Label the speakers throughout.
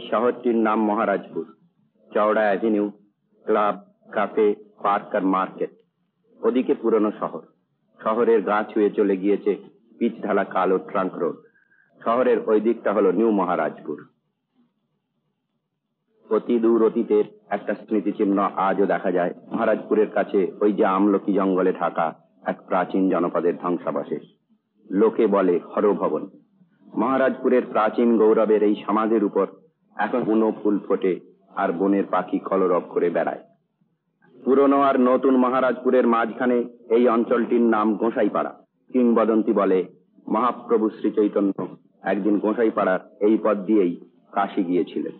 Speaker 1: শহরটির নাম মহারাজপুর। চওড়া অ্যাভিনিউ, ক্লাব, কাফে, পার্ক আর মার্কেট। ওদিকে পুরনো শহর। শহরের গা ছুঁয়ে চলে গিয়েছে পিচ ঢালা কালো ট্রাঙ্ক রোড। শহরের ওই দিকটা হলো নিউ মহারাজপুর। অতি দূর অতীতের একটা স্মৃতিচিহ্ন আজও দেখা যায় মহারাজপুরের কাছে, ওই যে আমলকি জঙ্গলে ঢাকা এক প্রাচীন জনপদের ধ্বংসাবশেষ। লোকে বলে হরভবন। মহারাজপুরের প্রাচীন গৌরবের এই সমাজের উপর এখন বুনো ফুল ফোটে আর বনের পাখি কলরব করে বেড়ায়। পুরনো আর নতুন মহারাজপুরের মাঝখানে এই অঞ্চলটির নাম গোসাইপাড়া। কিংবদন্তি বলে মহাপ্রভু শ্রী চৈতন্য একদিন গোসাইপাড়ার এই পথ দিয়েই কাশী গিয়েছিলেন।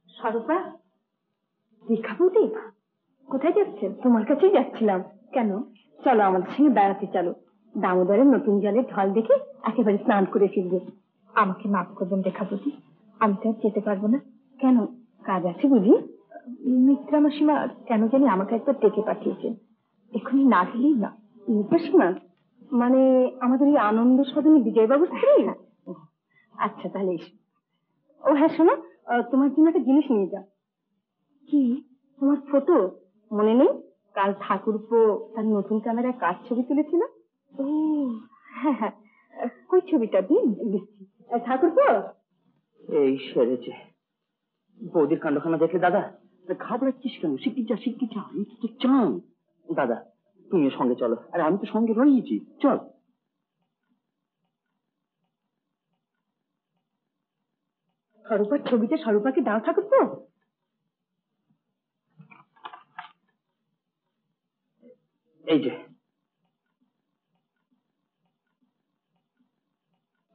Speaker 2: স্বরূপা, দীক্ষাপতি কোথায় যাচ্ছেন? তোমার কাছেই যাচ্ছিলাম। কেন? চলো আমাদের সঙ্গে বেড়াতে চলো। দামোদরের নতুন জলের ঢল দেখে একেবারে স্নান করে ফিরবে। আমাকে মাফ করবেন দীক্ষাপতি, আমি তো আর যেতে পারবো না। কেন, কাজ আছে বুঝি? মিত্রা মাসিমা কেন জানি আমাকে একবার ডেকে পাঠিয়েছেন, এক্ষুনি না গেলেই না। মিত্রা মাসিমা মানে আমাদের এই আনন্দ সদনী বিজয়বাবুর স্ত্রী? আচ্ছা তাহলে এসো। ও হ্যাঁ শোনো, তোমার জন্য একটা জিনিস নিয়ে যাও। কি? তোমার ফটো মনে নেই? কাল ঠাকুরপো তার নতুন ক্যামেরায় কাজ ছবি তুলেছিল। ও হ্যাঁ হ্যাঁ, কই ছবিটা দিন দিচ্ছি। ঠাকুরপো
Speaker 1: এই সেরেছে। বৌদির কাণ্ডখানা দেখলে দাদা ঘাবড়াচ্ছিস কেন? শিগগির যা, শিগগির যা, এই তো চান। দাদা তুমিও সঙ্গে চলো। আরে আমি তো সঙ্গে রয়েছি, চল।
Speaker 2: স্বরূপার ছবিতে স্বরূপাকে দাও ঠাকুরপো।
Speaker 1: এই যে।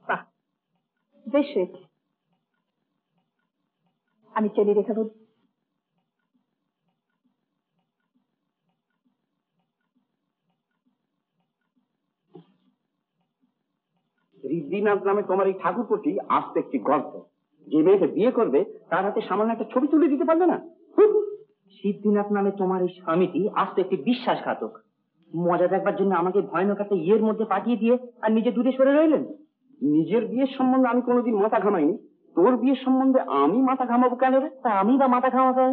Speaker 2: বাহ, বেশ হয়েছে। আমি চলে রেখাবো।
Speaker 1: ঋদ্ধিনাথ নামে তোমার এই ঠাকুরপোটি আসতে একটি গল্প। যে মেয়েকে বিয়ে করবে তার হাতে সামান্য একটা ছবি তুলে দিতে পারবে না। সিদ্ধিনাথ নামে তোমার এই স্বামীটি আসতে একটি বিশ্বাসঘাতক। মজা দেখবার জন্য আমাকে ভয়ানক একটা ইয়ের মধ্যে পাঠিয়ে দিয়ে আর নিজে দূরে সরে রইলেন। নিজের বিয়ের সম্বন্ধে আমি কোনোদিন মাথা ঘামাইনি, তোর বিয়ের সম্বন্ধে আমি মাথা ঘামাবো কেন রে? তা আমি বা মাথা ঘামাবো?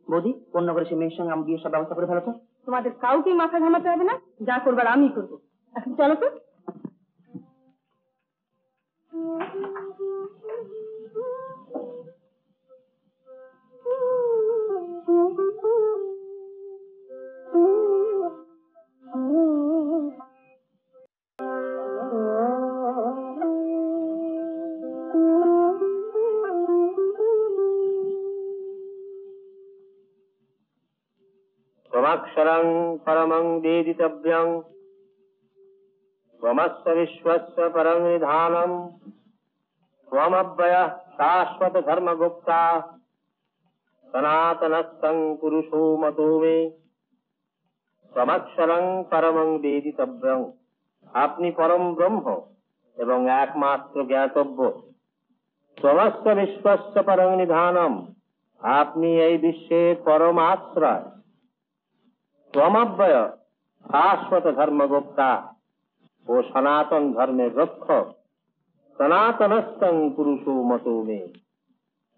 Speaker 1: বৌদি অন্য করে সে মেয়ের সঙ্গে আমি বিয়ের সব ব্যবস্থা করে ফেলো তো।
Speaker 2: তোমাদের কাউকেই মাথা ঘামাতে হবে না, যা করবার আমি করবো। এখন চলো তো।
Speaker 1: त्वमक्षरं परमं वेदितव्यं त्वमस्य विश्वस्य परं निधानं त्वमव्ययः शाश्वत धर्मगुप्ता सनातनस्थं पुरुषो मतो मे त्वमक्षरं परमं वेदितव्यं। আপনি পরম ব্রহ্ম এবং একমাত্র জ্ঞাতব্য। त्वमस्य विश्वस्य परं निधानं, আপনি এই বিশ্বের পরম আশ্রয়। त्वमव्यय शाश्वत धर्मगुप्ता, ও সনাতন ধর্মের রক্ষক। সনাতনস্থং পুরুষো মতো মে,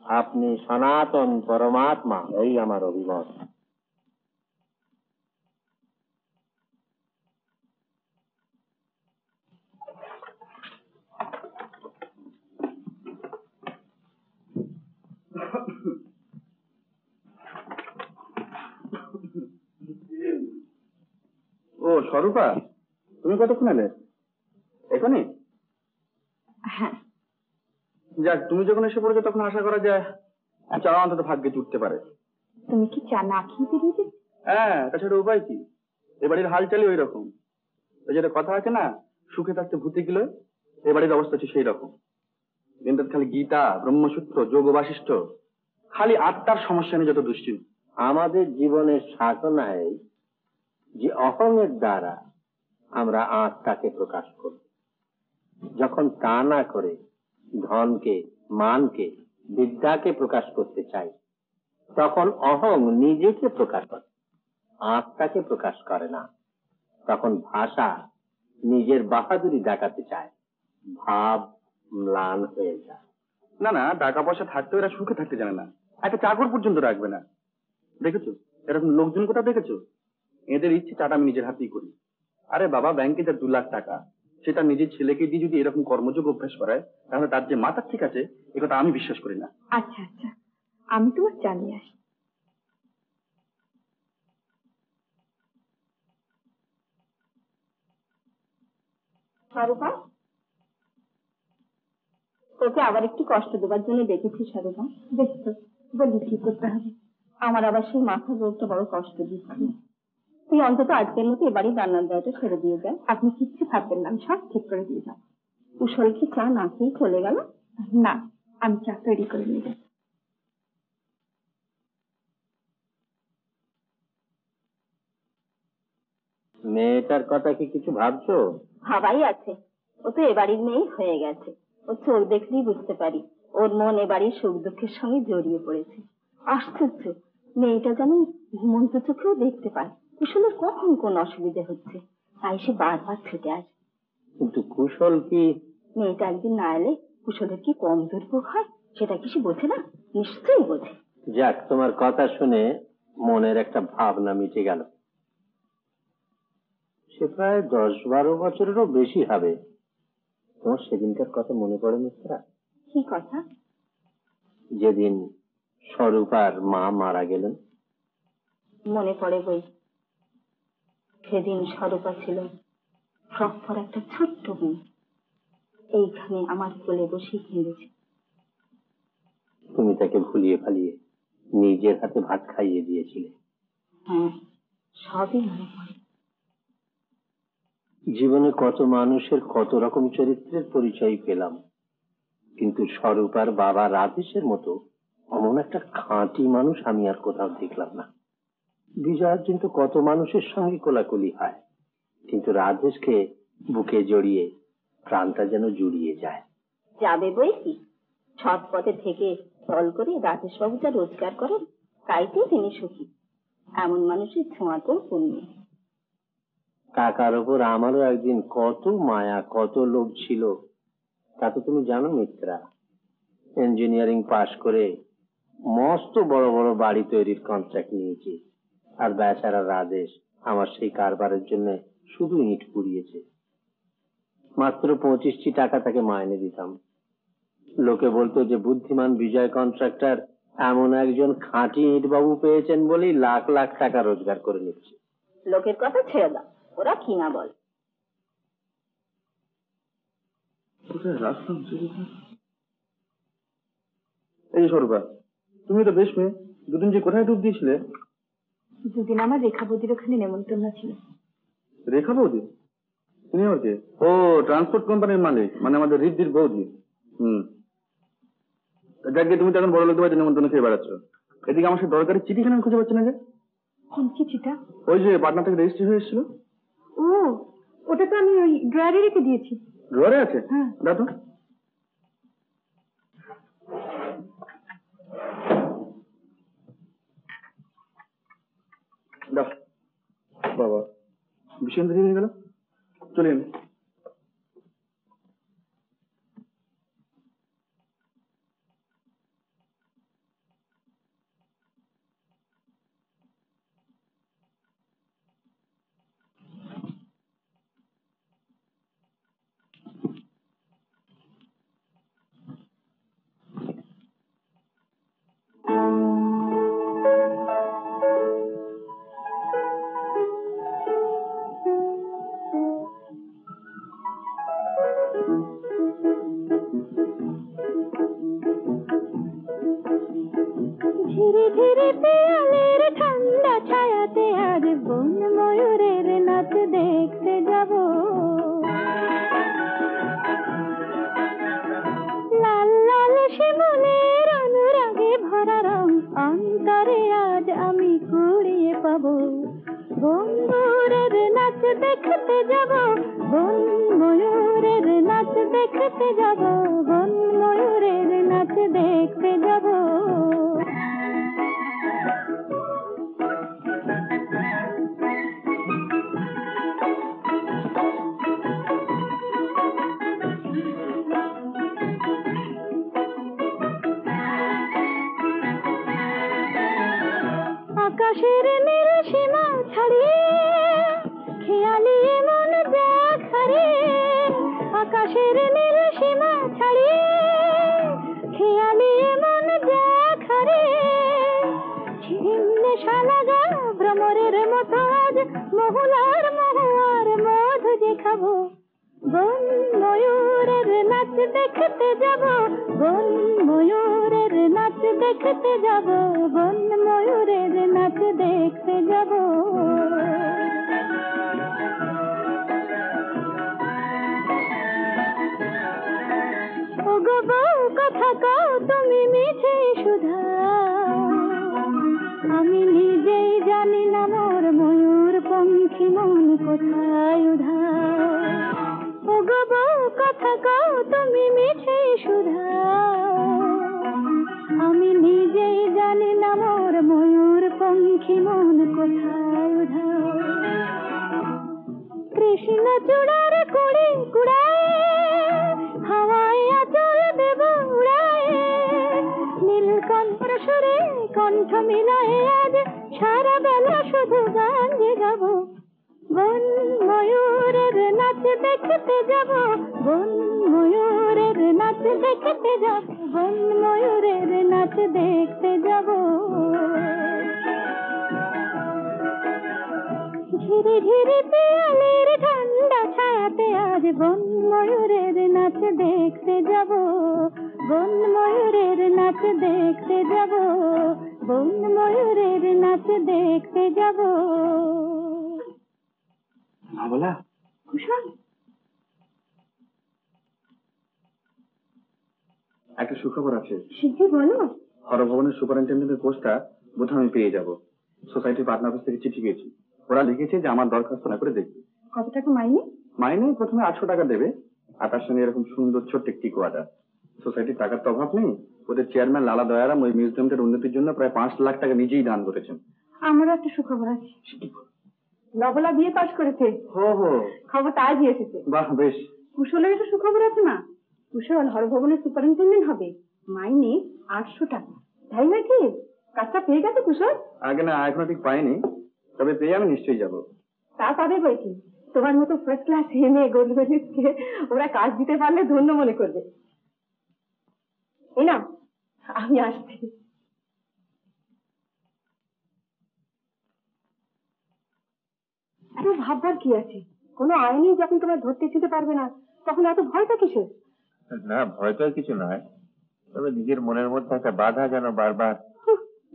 Speaker 1: আপনি সনাতন পরমাত্মা, এই আমার অভিমত। ও স্বরূপা, তুমি কতক্ষণ এলে? এখনই?
Speaker 2: হ্যাঁ।
Speaker 1: যাক, তুমি যখন এসে পড়েছো তখন আশা করা যায় চা অন্তত ভাগ্যে জুটতে পারে।
Speaker 2: তুমি কি চা না খেয়ে বেরিয়ে?
Speaker 1: হ্যাঁ, তাছাড়া উপায় কি? এবাড়ির হালচালই ওই রকম। ওই যেটা কথা আছে না, সুখে থাকতে ভূতে গেলে, এবাড়ির অবস্থা হচ্ছে সেই রকম। কিন্তু খালি গীতা, ব্রহ্মসূত্র, যোগ বাশিষ্ঠ, খালি আত্মার সমস্যা নিয়ে যত দুশ্চিন্তা। আমাদের জীবনের সাধনায় যে অহংয়ের দ্বারা আমরা আত্মাকে প্রকাশ করি, যখন তা না করে ধনকে, মানকে, বিদ্যাকে প্রকাশ করতে চাই, তখন অহং নিজেকে প্রকাশ করে, আত্মাকে প্রকাশ করে না। তখন ভাষা
Speaker 3: নিজের বাহাদুরি দেখাতে চায়, ভাব ম্লান হয়ে যায়।
Speaker 1: না না, টাকা পয়সা থাকতেও এরা সুখে থাকতে জানে না, একটা চাকর পর্যন্ত রাখবে না। দেখেছো এরকম লোকজন কোথাও দেখেছো? এদের ইচ্ছে চাটা আমি নিজের হাতেই করি। আরে বাবা, ব্যাংকে যা 2 লাখ টাকা, সেটা নিজের ছেলেকে দিয়ে যদি এরকম কর্মযোগ অভ্যাস করায়, তাহলে তার যে মাথা ঠিক আছে এ কথা আমি বিশ্বাস করি না।
Speaker 2: আচ্ছা আচ্ছা, আমি তোমার চা নিয়ে আসি। স্বরূপা, তোকে আবার একটু কষ্ট দেবার জন্য দেখেছি স্বরূপা। দেখছো, বলি কি করতে হবে। আমার আবার সেই মাথা রোগটা বড় কষ্ট দিচ্ছে। তুই অন্তত আজকের মতো এবারই রান্নার দায়টা ছেড়ে দিয়ে যায়। আপনি কিচ্ছু ভাববেন না, আমি সব ঠিক করে দিয়ে যাবো। কুশল কি চা না খেয়ে চলে গেল? না, আমি চা তৈরি করে নিয়ে যাবো।
Speaker 3: মেয়েটার কথা কি কিছু ভাবছো?
Speaker 2: ভাবাই আছে, ও তো এবাড়ির মেয়ে হয়ে গেছে। ও চোখ দেখলেই বুঝতে পারি ওর মন এবাড়ির সুখ দুঃখের সঙ্গে জড়িয়ে পড়েছে। আশ্চর্য, মেয়েটা যেন ঘুমন্ত চোখেও দেখতে পায় কুশলের কখন কোন অসুবিধে হচ্ছে, তাই সে বারবার ছুটে আসে।
Speaker 3: কিন্তু কুশল কি?
Speaker 2: মেয়েটা একদিন না এলে কুশলের কি কম দুর্ভোগ হয়, সেটা কি সে বোঝে না? নিশ্চয়ই বোঝে।
Speaker 3: যাক, তোমার কথা শুনে মনের একটা ভাবনা মিটে গেল। সে প্রায় 10-12 বছরেরও বেশি হবে। তোমার সেদিনকার কথা মনে পড়ে মিত্রা?
Speaker 2: কি কথা?
Speaker 3: যেদিন স্বরূপার মা মারা গেলেন।
Speaker 2: মনে পড়ে বই। সেদিন স্বরূপা ছিল ফ্রক পর একটা ছোট্ট মেয়ে, এইখানে আমার কোলে বসে কেঁদেছে।
Speaker 3: তুমি তাকে ভুলিয়ে ফালিয়ে নিজের হাতে ভাত খাইয়ে দিয়েছিলে।
Speaker 2: হ্যাঁ, সবই মনে পড়ে।
Speaker 3: জীবনে কত মানুষের কত রকম চরিত্রের পরিচয় পেলাম, কিন্তু স্বরূপার বাবা রাধেশের মতো অমন একটা খাঁটি মানুষ আমি আর কোথাও দেখলাম না। বিজয়ার্জুন তো কত মানুষের সঙ্গে কোলাকুলি হয়, কিন্তু রাধেশকে বুকে জড়িয়ে প্রাণটা যেন জুড়িয়ে যায়।
Speaker 2: যাবে বই কি, সৎ পথে থেকে ফল করে রাধেশ বাবু যা রোজগার করেন তাইতেই তিনি সুখী। এমন মানুষের ছোঁয়াতেও পুণ্য।
Speaker 3: কাকার ওপর আমারও একদিন কত মায়া কত লোভ ছিল, তা তো তুমি জানো মিত্রা। ইঞ্জিনিয়ারিং পাশ করে মস্ত বড় বড় বাড়ি তৈরির কন্ট্রাক্ট নিয়েছি, আর বেচারা রাধেশ আমার সেই কারবারের জন্য শুধু ইট পুড়িয়েছে। মাত্র 25টি টাকা তাকে মাইনে দিতাম। লোকে বলতো যে বুদ্ধিমান বিজয় কন্ট্রাক্টর এমন একজন খাঁটি ইট বাবু পেয়েছেন বলেই লাখ লাখ টাকা রোজগার করে নিচ্ছে।
Speaker 2: লোকের কথা ছেড়ে দাও, ওরা কি না বল।
Speaker 1: এই স্বরূপা, তুমি তো বেশ মেয়ে, দুদিন যে কোথায় ডুব দিয়েছিলে?
Speaker 2: দুদিন আমার রেখা বৌদির ওখানে নেমন্তন্ন ছিল।
Speaker 1: রেখা বৌদি? তুমি আবার কে? ও, ট্রান্সপোর্ট কোম্পানির মালিক, মানে আমাদের রিদ্ধির বৌদি। যাকে তুমি তো এখন বড় লোকদের বাড়িতে নেমন্তন্ন খেয়ে বেড়াচ্ছ। এদিকে আমার সাথে দরকারি চিঠিখানা আমি খুঁজে পাচ্ছি না যে।
Speaker 2: কোন চিঠিটা?
Speaker 1: ওই যে পাটনা থেকে রেজিস্ট্রি হয়ে এসেছিল।
Speaker 2: ও, ওটা তো আমি ওই ড্রয়ারে রেখে দিয়েছি।
Speaker 1: ড্রয়ারে আছে?
Speaker 2: হ্যাঁ।
Speaker 1: দাও তো। দাও। বাবা, ভীষণ দেরি হয়ে গেল, চলে এলি।
Speaker 2: ধীরে ধীরে পেয়ালের ঠান্ডা ছায়াতে আজ বন ময়ূরের নাচ দেখতে যাব। লাল লাল শিমুলের অনুরাগে ভরা রং অন্তরে আজ আমি কুড়িয়ে পাবো। বন ময়ূরের নাচ দেখতে যাব, বন ময়ূরের নাচ দেখতে যাব, বন ময়ূরের নাচ দেখতে যাব। আকাশের নীল সীমা ছাড়িয়ে খেয়ালি মন দেখারে নেশা লাগা ভ্রমরের মতো আজ মহুলার মহুয়ার মধু যে খাবো বন ময়ূরের নাচ দেখতে যাব বন ময়ূরের নাচ দেখতে যাব বন ময়ূরের নাচ দেখতে যাব ও গো বউ কথা কও তুমি মিছে সুধা আমি নিজেই জানি না মোর ময়ূর পঙ্খী মন কোথায় উধার ও গো বউ কথা কও তুমি মিছে সুধা আমি নিজেই জানি না মোর ময়ূর পঙ্খী মন কোথায় উধার কৃষ্ণ চূড়ার কুড়ি কুড়ায় হাওয়ায় আচল দেব উড়ায় নীলকণ্ঠ সুরে কণ্ঠ মিলায় আজ সারা বেলা শুধু গান যে গাব বন ময়ূরের নাচ দেখতে যাব বন ময়ূরের নাচ দেখতে যাব বন ময়ূরের নাচ দেখতে যাব ধীরে ধীরে পিয়ালের ঠান্ডা ছায়াতে আজ বন ময়ূরের নাচ দেখতে যাব বন ময়ূরের নাচ দেখতে যাব বন ময়ূরের নাচ দেখতে যাব
Speaker 1: বলা
Speaker 2: কুশল
Speaker 1: একটা সুখবর আছে।
Speaker 2: শিখে বলো
Speaker 1: হরভবনের সুপারিনটেন্ডেন্টের পোস্টটা বোধহয় আমি পেয়ে যাব। সোসাইটির পার্টনার অফিস থেকে চিঠি পেয়েছি। ওরা লিখেছে যে আমার দরখাস্ত না করে দেখবে।
Speaker 2: কত টাকা মাইনে
Speaker 1: মাইনে প্রথমে 800 টাকা দেবে, আর তার সঙ্গে এরকম সুন্দর ছোট্ট একটি কোয়ার্টার। সোসাইটির টাকার তো অভাব নেই। ওদের চেয়ারম্যান লালা দয়ারাম ওই মিউজিয়ামটার উন্নতির জন্য প্রায় 5 লাখ টাকা নিজেই দান করেছেন।
Speaker 2: আমারও একটা সুখবর আছে। নবলা বিয়ে পাশ করেছে।
Speaker 1: হো হো,
Speaker 2: খবরটা আজই এসেছে।
Speaker 1: বাহ বেশ।
Speaker 2: কুশলের একটা সুখবর আছে না, কুশল হরভবনের সুপারিনটেন্ডেন্ট হবে, মাইনে 800 টাকা। তাই নাকি? কাজটা পেয়ে গেছে কুশল?
Speaker 1: আগে না, এখনো ঠিক পাইনি, তবে পেয়ে আমি নিশ্চয়ই যাব।
Speaker 2: তা পাবে বই কি, তোমার মতো ফার্স্ট ক্লাস এমএ গরিবকে ওরা কাজ দিতে পারলে ধন্য মনে করবে। এই না, আমি আসছি। এত ভাববার কি আছে? কোনো আইনি যখন তোমার ধরতে যেতে পারবে না, তখন এত ভয়টা কিসের?
Speaker 3: না, ভয় তো আর কিছু নয়, তবে নিজের মনের মধ্যে একটা বাধা যেন বারবার।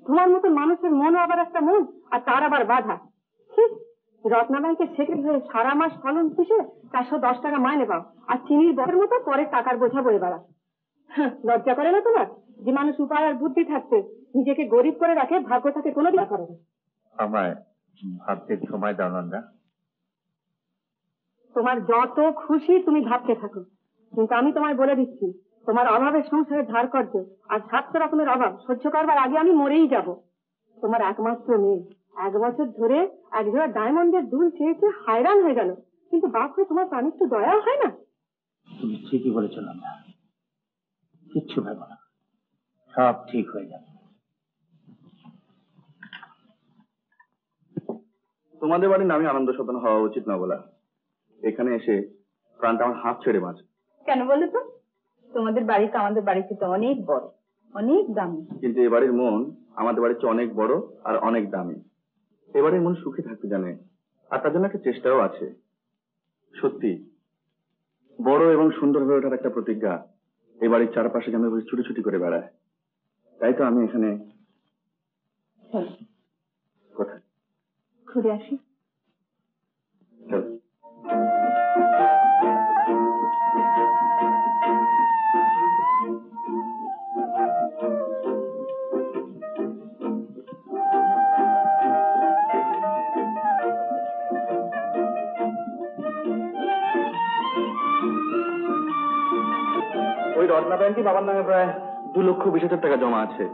Speaker 2: তোমার মতো মানুষের মনও আবার একটা মন, আর তার আবার বাধা। রত্না ব্যাংকের সেক্রেটারি হয়ে সারা মাস ফলন পিষে 410 টাকা মাইনে পাও, আর চিনির বড়ের মতো পরে টাকার বোঝা বয়ে বেড়া। লজ্জা করে না তোমার? যে মানুষ উপায় আর বুদ্ধি থাকতে নিজেকে গরিব করে রাখে, ভাগ্য তাকে কোনোদিন করে না।
Speaker 3: আমায় ভাবতে সময় দাও নন্দা।
Speaker 2: তোমার যত খুশি তুমি ভাবতে থাকো, কিন্তু আমি তোমায় বলে দিচ্ছি, তোমার অভাবের সংসারে ধার কর্য আর 700 রকমের অভাব সহ্য করবার আগে আমি মরেই যাব। তোমার একমাত্র মেয়ে 1 বছর ধরে একজোড়া ডায়মন্ডের দুল চেয়েছে, হায়রান হয়ে গেল, কিন্তু বাপরে তোমার প্রাণে একটু দয়া হয় না?
Speaker 3: তুমি ঠিকই বলেছো নন্দা, কিচ্ছু ভেবো না, সব ঠিক হয়ে যাবে।
Speaker 1: তোমাদের বাড়ির নামে আনন্দ সদন হওয়া উচিত না বলা। এখানে এসে প্রাণটা আমার হাত ছেড়ে বাঁচে।
Speaker 2: কেন বলো তো? তোমাদের বাড়ি তো আমাদের বাড়ি থেকে অনেক বড়, অনেক দামি।
Speaker 1: কিন্তু এ বাড়ির মন আমাদের বাড়ির চেয়ে অনেক বড় আর অনেক দামি। এ বাড়ির মন সুখে থাকতে জানে, আর তার জন্য একটা চেষ্টাও আছে। সত্যি বড় এবং সুন্দর হয়ে ওঠার একটা প্রতিজ্ঞা এ বাড়ির চারপাশে যেন ছুটি ছুটি করে বেড়ায়। তাই তো আমি এখানে। কোথায়
Speaker 2: ঘুরে আসি।
Speaker 1: চলো। ওই রত্না ব্যাংকে বাবার নামে প্রায় 2,20,000 টাকা জমা আছে।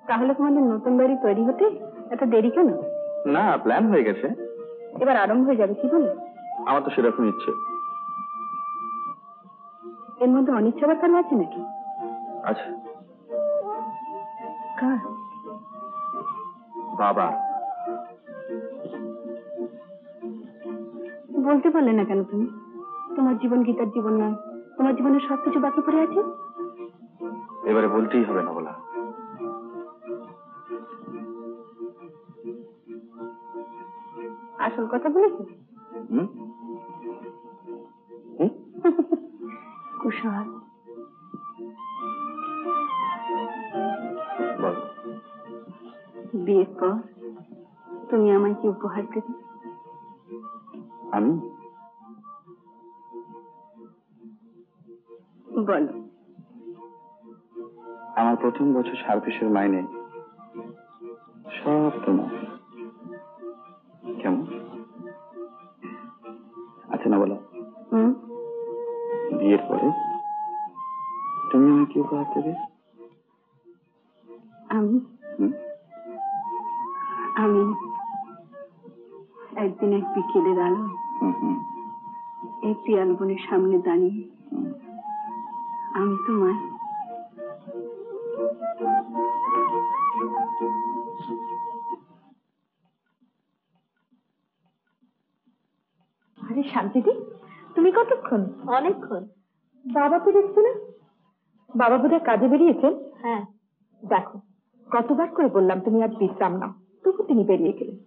Speaker 2: তাহলে তোমাদের নতুন বাড়ি তৈরি হতে এত দেরি কেন?
Speaker 1: না, প্ল্যান হয়ে গেছে,
Speaker 2: এবার আরম্ভ হয়ে যাবে, কি বলে?
Speaker 1: আমার তো সেরকম ইচ্ছে
Speaker 2: এর মধ্যে অনিচ্ছা ব্যাপার আছে নাকি?
Speaker 1: আছে।
Speaker 2: কার?
Speaker 1: বাবা।
Speaker 2: বলতে পারলে না কেন তুমি? তোমার জীবন গীতার জীবন নয়, তোমার জীবনের সবকিছু বাকি পড়ে আছে।
Speaker 1: এবারে বলতেই হবে না বলা।
Speaker 2: আসল কথা বলেছো।
Speaker 1: হুম? হুম?
Speaker 2: কুশল,
Speaker 1: বল।
Speaker 2: বিয়ের পর তুমি আমায় কি উপহার দেবে?
Speaker 1: আমি
Speaker 2: বলো।
Speaker 1: আমার প্রথম বছর সার্ভিসের মাইনে সব তোমার। কেমন আছে না বলো? বিয়ের পরে তুমি আমায় কি উপহার দেবে?
Speaker 2: আমি আমি একদিন এক বিকেলের আলো এই পিয়াল বনের সামনে দাঁড়িয়ে আমি তোমায় আরে শান্তিদি, তুমি কতক্ষণ? অনেকক্ষণ। বাবা তো দেখছি না। বাবা বোধহয় কাজে বেরিয়েছেন। হ্যাঁ, দেখো কতবার করে বললাম তুমি আজ বিশ্রাম নাও, তবু তিনি বেরিয়ে গেলেন।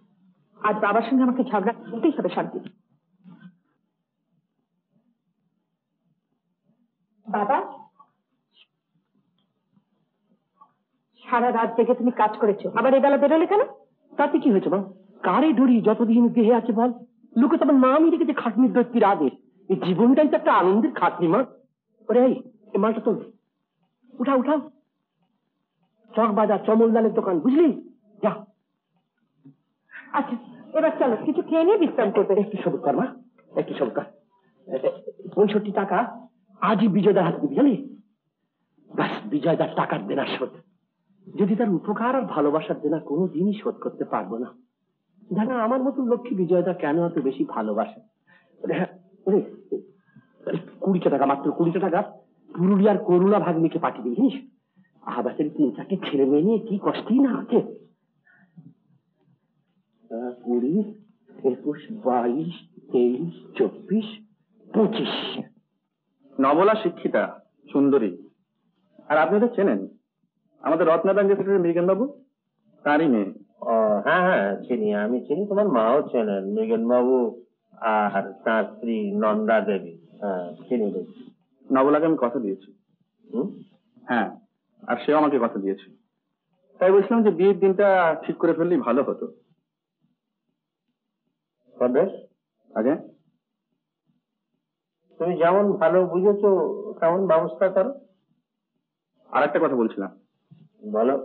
Speaker 2: আজ বাবার সঙ্গে আমাকে ঝগড়া করতেই হবে। শান্তি, বাবা সারা রাত জেগে তুমি কাজ করেছো, আবার এবেলা বেরোলে কেন?
Speaker 3: তাতে কি হয়েছে মা? কারে ধরি যতদিন দেহে আছে বল? লোকে তো আমার নামই রেখেছে খাটনির দৈত্যের আদেশ। এই জীবনটাই তো একটা আনন্দের খাটনি মা। ওরে এই মালটা তোল, উঠাও উঠাও। চক বাজার চমলদালের দোকান, বুঝলি? যা।
Speaker 2: আচ্ছা এবার চলো, কিছু খেয়ে নিয়ে বিশ্রাম করবে।
Speaker 3: একটু সবুজ কর মা, একটু সবুজ কর। 65 টাকা আজই বিজয়দার হাতে দিবি, জানি? ব্যাস, বিজয়দার টাকার দেনা শোধ। যদি তার উপকার আর ভালোবাসার দেনা কোনোদিনই শোধ করতে পারবো না, জানা আমার মতন লক্ষ্মী বিজয়দা কেন এত বেশি ভালোবাসে। 20 টাকা, মাত্র 20 টাকা পুরুলিয়ার করুণা ভাগ্নিকে পাঠিয়ে দিই, জানিস? আহাবাসের 3-4 ছেলে মেয়ে নিয়ে কি কষ্টই না আছে। 20, 21, 22, 23, 24, 25।
Speaker 1: নবলা শিক্ষিতা, সুন্দরী। আর আপনি তো চেনেন আমাদের রত্না ব্যাংকের সেক্রেটারি মৃগেন বাবু, তারই মেয়ে।
Speaker 3: হ্যাঁ হ্যাঁ চিনি, আমি চিনি। তোমার মাও চেনেন মৃগেন বাবু আর তার স্ত্রী নন্দা দেবী। হ্যাঁ চিনি দেখি।
Speaker 1: নবলাকে আমি কথা দিয়েছি। হ্যাঁ, আর সেও আমাকে কথা দিয়েছে। তাই বলছিলাম যে বিয়ের দিনটা ঠিক করে ফেললেই ভালো হতো।
Speaker 3: বেশ,
Speaker 1: আগে
Speaker 3: তুমি যেমন ভালো বুঝেছো তেমন ব্যবস্থা করো।
Speaker 1: আর একটা কথা বলছিলাম।
Speaker 3: বলো।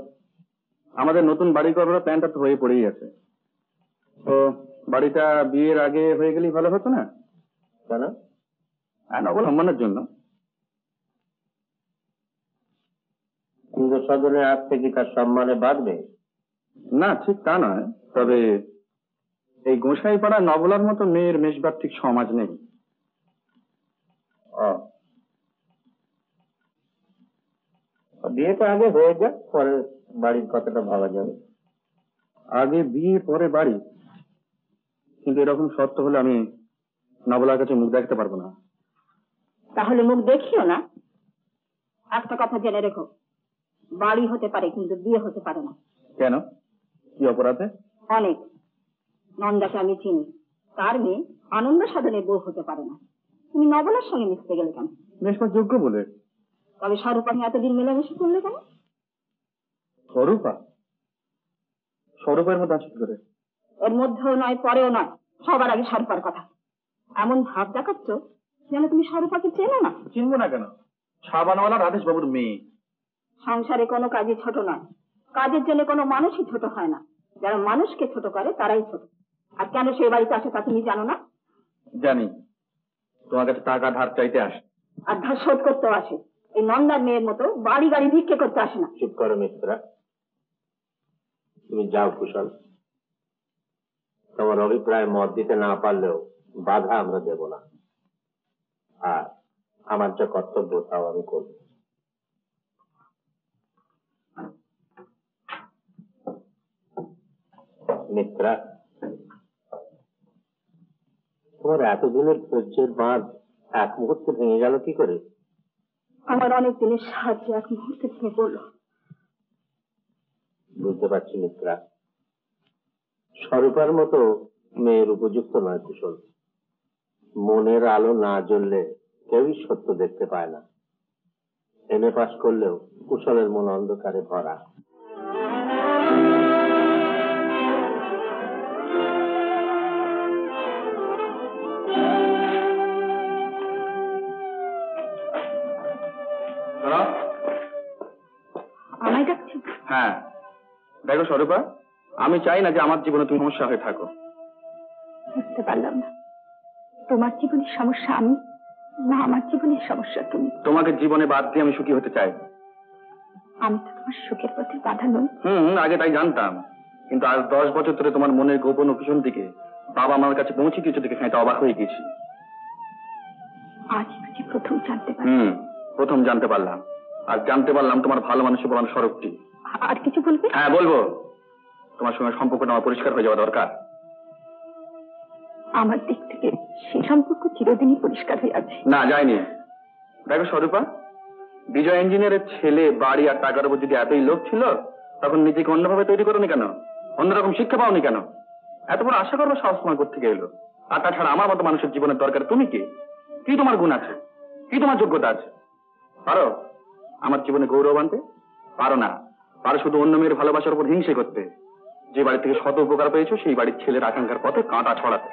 Speaker 1: আমাদের নতুন বাড়ি করবার প্ল্যানটা তো হয়ে পড়েই আছে, তো বাড়িটা বিয়ের আগে হয়ে গেলেই ভালো হতো না?
Speaker 3: কেন?
Speaker 1: নবল সম্মানের জন্য।
Speaker 3: কিন্তু সদনে আসতে কি তার সম্মানে বাঁধবে?
Speaker 1: না, ঠিক তা নয়, তবে এই গোসাই পাড়া নবলার মতো মেয়ের মেশবার ঠিক সমাজ নেই।
Speaker 3: বিয়েটা আগে হয়ে যাক, পরে বাড়ির কথাটা ভাবা যাবে।
Speaker 1: আগে বিয়ে পরে বাড়ি, কিন্তু এরকম শর্ত হলে আমি নবলার কাছে মুখ দেখতে পারবো না।
Speaker 2: তাহলে মুখ দেখিও না। একটা কথা জেনে রেখো, বাড়ি হতে পারে কিন্তু বিয়ে হতে পারে না।
Speaker 1: কেন? কি অপরাধে?
Speaker 2: অনেক। নন্দাকে আমি চিনি, তার মেয়ে আনন্দ সাধনের বউ হতে পারে না। তুমি নবলার সঙ্গে মিশতে গেলে কেন?
Speaker 1: মেশবার যোগ্য বলে।
Speaker 2: তবে স্বরূপা নিয়ে এতদিন মেলামেশা করলে কেন?
Speaker 1: স্বরূপা? স্বরূপের মধ্যে আছে কি করে?
Speaker 2: এর মধ্যেও নয়, পরেও নয়, সবার আগে স্বরূপার কথা। এমন ভাব দেখাচ্ছ যেন তুমি স্বরূপাকে চেনো না।
Speaker 1: চিনবো না কেন? সাবানওয়ালা রাধেশ বাবুর মেয়ে।
Speaker 2: সংসারে কোনো কাজই ছোট নয়, কাজের জন্য কোনো মানুষই ছোট হয় না। যারা মানুষকে ছোট করে তারাই ছোট। আর কেন সেই বাড়িতে আসে তা তুমি জানো না?
Speaker 1: জানি, তোমার কাছে টাকা ধার চাইতে আসে।
Speaker 2: আর ধার শোধ করতেও আসে। এই নন্দার মেয়ের মতো বাড়ি গাড়ি ভিক্ষে করতে আসে না।
Speaker 3: চুপ করো মিত্রা, তুমি যাও কুশল। তোমার অভিপ্রায় মত দিতে না পারলেও বাধা আমরা দেব না, আর আমার যা কর্তব্য তাও আমি করব। মিত্রা, তোমার এতদিনের ধৈর্যের বাঁধ এক মুহূর্তে ভেঙে গেল কি করে?
Speaker 2: আমার অনেক দিনের সাহায্যে এক মুহূর্তে ভেঙে পড়লো।
Speaker 3: বুঝতে পারছি মিত্রা, স্বরূপার মতো মেয়ের উপযুক্ত নয় কুশল। মনের আলো না জ্বললে কেউই সত্য দেখতে পায় না। এমএ পাস করলেও কুশলের মন অন্ধকারে ভরা।
Speaker 2: আমায় ডাকছো?
Speaker 1: হ্যাঁ, দেখো স্বরূপা, আমি চাই না যে আমার জীবনে তুমি সমস্যা হয়ে থাকো।
Speaker 2: বুঝতে পারলাম না, তোমার জীবনের সমস্যা আমি, না আমার জীবনের সমস্যা তুমি?
Speaker 1: তোমাকে জীবনে বাদ দিয়ে আমি সুখী হতে চাই।
Speaker 2: আমি তো তোমার সুখের পথে বাধা নই।
Speaker 1: আগে তাই জানতাম, কিন্তু আজ 10 বছর ধরে তোমার মনের গোপন অভিশন দিকে বাবা আমার কাছে পৌঁছে দিয়েছে দেখে খানিকটা অবাক হয়ে গেছি।
Speaker 2: আজ বুঝি প্রথম জানতে পারলাম।
Speaker 1: প্রথম জানতে পারলাম, আর জানতে পারলাম তোমার ভালো মানুষের বলার স্বরূপটি।
Speaker 2: আর কিছু বলবে?
Speaker 1: হ্যাঁ বলবো, তোমার সঙ্গে সম্পর্কটা আমার পরিষ্কার হয়ে যাওয়া দরকার।
Speaker 2: আমার দিক থেকে সে সম্পর্ক চিরদিনই পরিষ্কার হয়ে আছে।
Speaker 1: না, যায়নি। দেখো স্বরূপা, বিজয় ইঞ্জিনিয়ারের ছেলে বাড়ি আর টাকার উপর যদি এতই লোভ ছিল, তখন নিজেকে অন্যভাবে তৈরি করোনি কেন? অন্যরকম শিক্ষা পাওনি কেন? এত বড় আশা করবো সাহস তোমার কোত্থেকে এলো? আর তাছাড়া আমার মতো মানুষের জীবনের দরকার তুমি কে? কি তোমার গুণ আছে? কি তোমার যোগ্যতা আছে? পারো আমার জীবনে গৌরব আনতে? পারো না। পারো শুধু অন্য মেয়ের ভালোবাসার উপর হিংসে করতে। যে বাড়ি থেকে শত উপকার পেয়েছো সেই বাড়ির ছেলের আকাঙ্ক্ষার পথে কাঁটা ছড়াতে।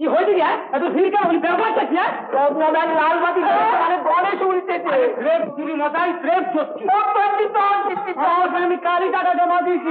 Speaker 4: কি হয়েছে কি? এত ভিড় কেন? ব্যাপারটা কি? লাল বাতি গণেশ উঠতেছে। চুরি মাথায় ট্রেপ চলছে। আমি কালী টাকা জমা দিয়েছি।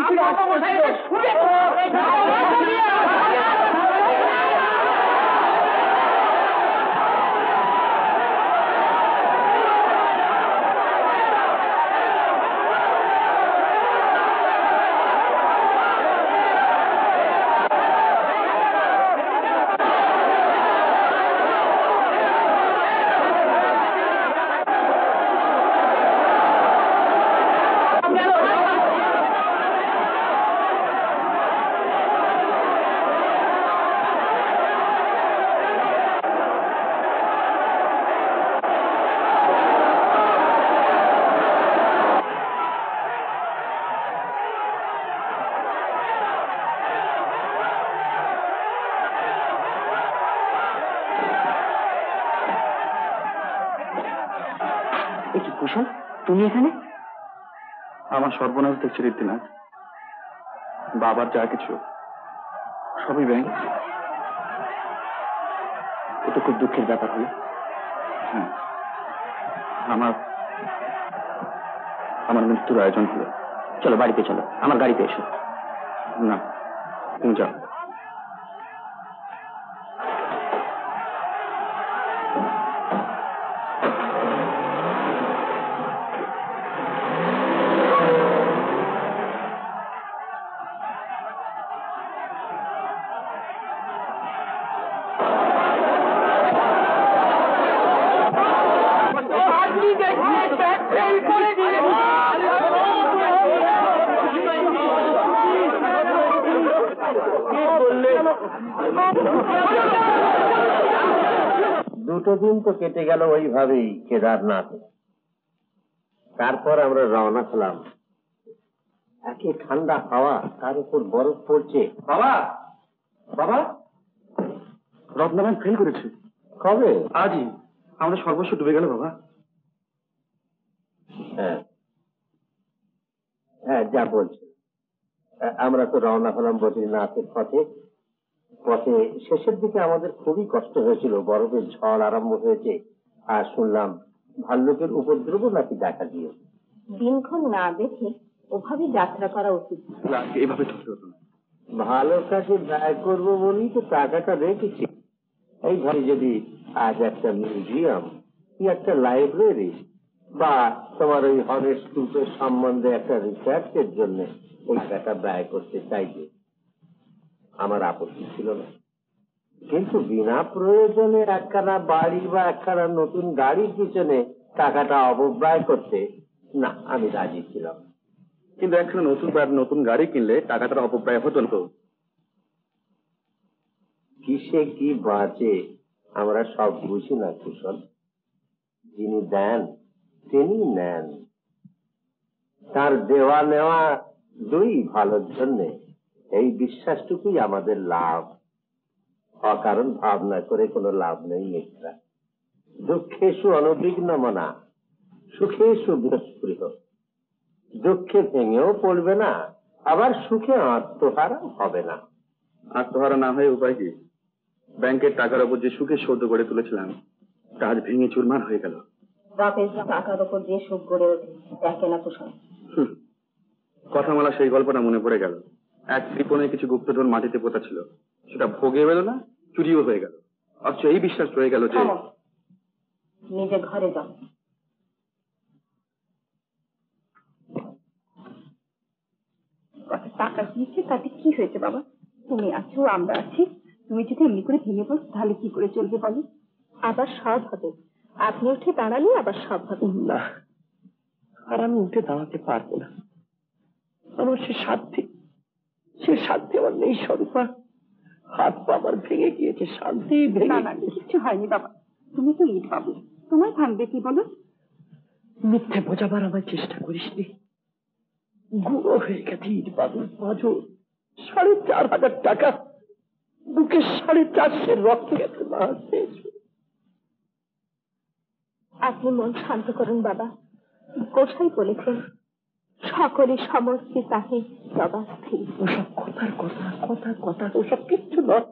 Speaker 2: কুশল, তুমি এখানে?
Speaker 1: আমার সর্বনাশ দেখছি রীতিনাথ। বাবার যা কিছু সবই ব্যাংক।
Speaker 2: এটা খুব দুঃখের ব্যাপার হলো।
Speaker 1: হ্যাঁ, আমার আমার মৃত্যুর আয়োজন হলো।
Speaker 2: চলো বাড়িতে চলো, আমার গাড়িতে এসো।
Speaker 1: না, তুমি যাও।
Speaker 3: দুটো দিন তো কেটে গেল ওইভাবেই কেদারনাথ। তারপর আমরা রওনা হলাম। একে ঠান্ডা হাওয়া, তার উপর বরফ পড়ছে।
Speaker 1: বাবা, বাবা, রত্নারায়ণ ফেল করেছে।
Speaker 3: কবে?
Speaker 1: আজই। আমাদের সর্বস্ব ডুবে গেল বাবা।
Speaker 3: হ্যাঁ হ্যাঁ, যা বলছে। আমরা তো রওনা হলাম বদ্রীনাথের পথে। পথে শেষের দিকে আমাদের খুবই কষ্ট হয়েছিল। বরফের ঝড় আরম্ভ হয়েছে, আর শুনলাম ভাল্লুকের উপদ্রব নাকি দেখা দিয়ে।
Speaker 2: দিনক্ষণ না দেখে ওভাবে যাত্রা করা উচিত।
Speaker 1: না, এভাবে চলতে হতো না।
Speaker 3: ভালো কাজে ব্যয় করবো বলেই তো টাকাটা রেখেছি। এই ঘরে যদি আজ একটা মিউজিয়াম কি একটা লাইব্রেরি বা তোমার ওই হরস্কোপের সম্বন্ধে একটা রিসার্চের জন্য ওই টাকা ব্যয় করতে চাইবে, আমার আপত্তি ছিল না। কিন্তু বিনা প্রয়োজনে একখানা বাড়ি বা একখানা নতুন গাড়ির পিছনে টাকাটা অপব্যয় করতে না, আমি রাজি ছিলাম।
Speaker 1: কিন্তু একখানা নতুন গাড়ি কিনলে টাকাটা অপব্যয় হতো তো।
Speaker 3: কিসে কি বাঁচে আমরা সব বুঝি না কুশল। যিনি দেন তিনি নেন, তার দেওয়া নেওয়া দুই ভালোর জন্য, এই বিশ্বাসটুকুই আমাদের লাভ। অকারণ ভাবনা করে কোনো লাভ নেই মিত্রা। দুঃখেষু অনুবিঘ্ন মনা, সুখেষু বিরস্পৃহ। দুঃখে ভেঙেও পড়বে না, আবার সুখে আত্মহারা হবে না।
Speaker 1: আত্মহারা না হয়ে উপায় কি? ব্যাংকের টাকার উপর যে সুখে সৌধ গড়ে তুলেছিলাম তা আজ ভেঙে চুরমার হয়ে গেল।
Speaker 2: বাপের টাকার উপর যে সুখ গড়ে ওঠে দেখে না কুশল।
Speaker 1: কথা বলা সেই গল্পটা মনে পড়ে গেল। এক কৃপণে কিছু গুপ্তধন মাটিতে পোতা ছিল, সেটা ভোগে বেরো না, চুরিও হয়ে গেল। অথচ এই বিশ্বাস রয়ে গেল যে
Speaker 2: নিজে ঘরে যাও। টাকা দিয়েছে তাতে কি হয়েছে বাবা? তুমি আছো, আমরা আছি। তুমি যদি এমনি করে ভেঙে পড়ো তাহলে কি করে চলবে বলো? আবার সব হবে। আপনি উঠে দাঁড়ালে আবার সব হবে।
Speaker 4: না, আর আমি উঠে দাঁড়াতে পারবো না। আমার সে সাধ্যে আমার নেই স্বরূপা। হাত পা আমার ভেঙে গিয়েছে, শান্তি ভেঙে।
Speaker 2: না কিচ্ছু হয়নি বাবা, তুমি তো ইট বাবু, তোমায় ভাঙবে কি বলো?
Speaker 4: মিথ্যে বোঝাবার আমার চেষ্টা করিস নি। গুঁড়ো হয়ে গেছে ইট বাবুর পাঁজর। 4,500 টাকা, বুকে 450 রক্ত গেছে।
Speaker 2: আপনি মন শান্ত করুন বাবা। গোসাই বলেছেন সকলে সমস্ত তাহে জবাস্থির।
Speaker 4: ওসব কথা ওসব কিচ্ছু নয়।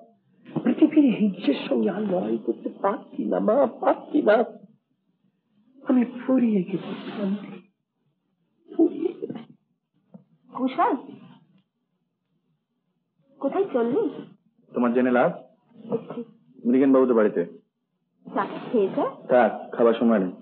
Speaker 4: পৃথিবীর হিংসের সঙ্গে আর লড়াই করতে পারছি না মা, পারছি না। আমি ফুরিয়ে গেছি, ফুরিয়ে গেছি।
Speaker 2: কুশল, কোথায় চললি?
Speaker 1: তোমার জেনে লাভ, মৃগেন বাবু তো বাড়িতে।
Speaker 2: চা খেয়ে যা।
Speaker 1: থাক, খাবার সময় নেই।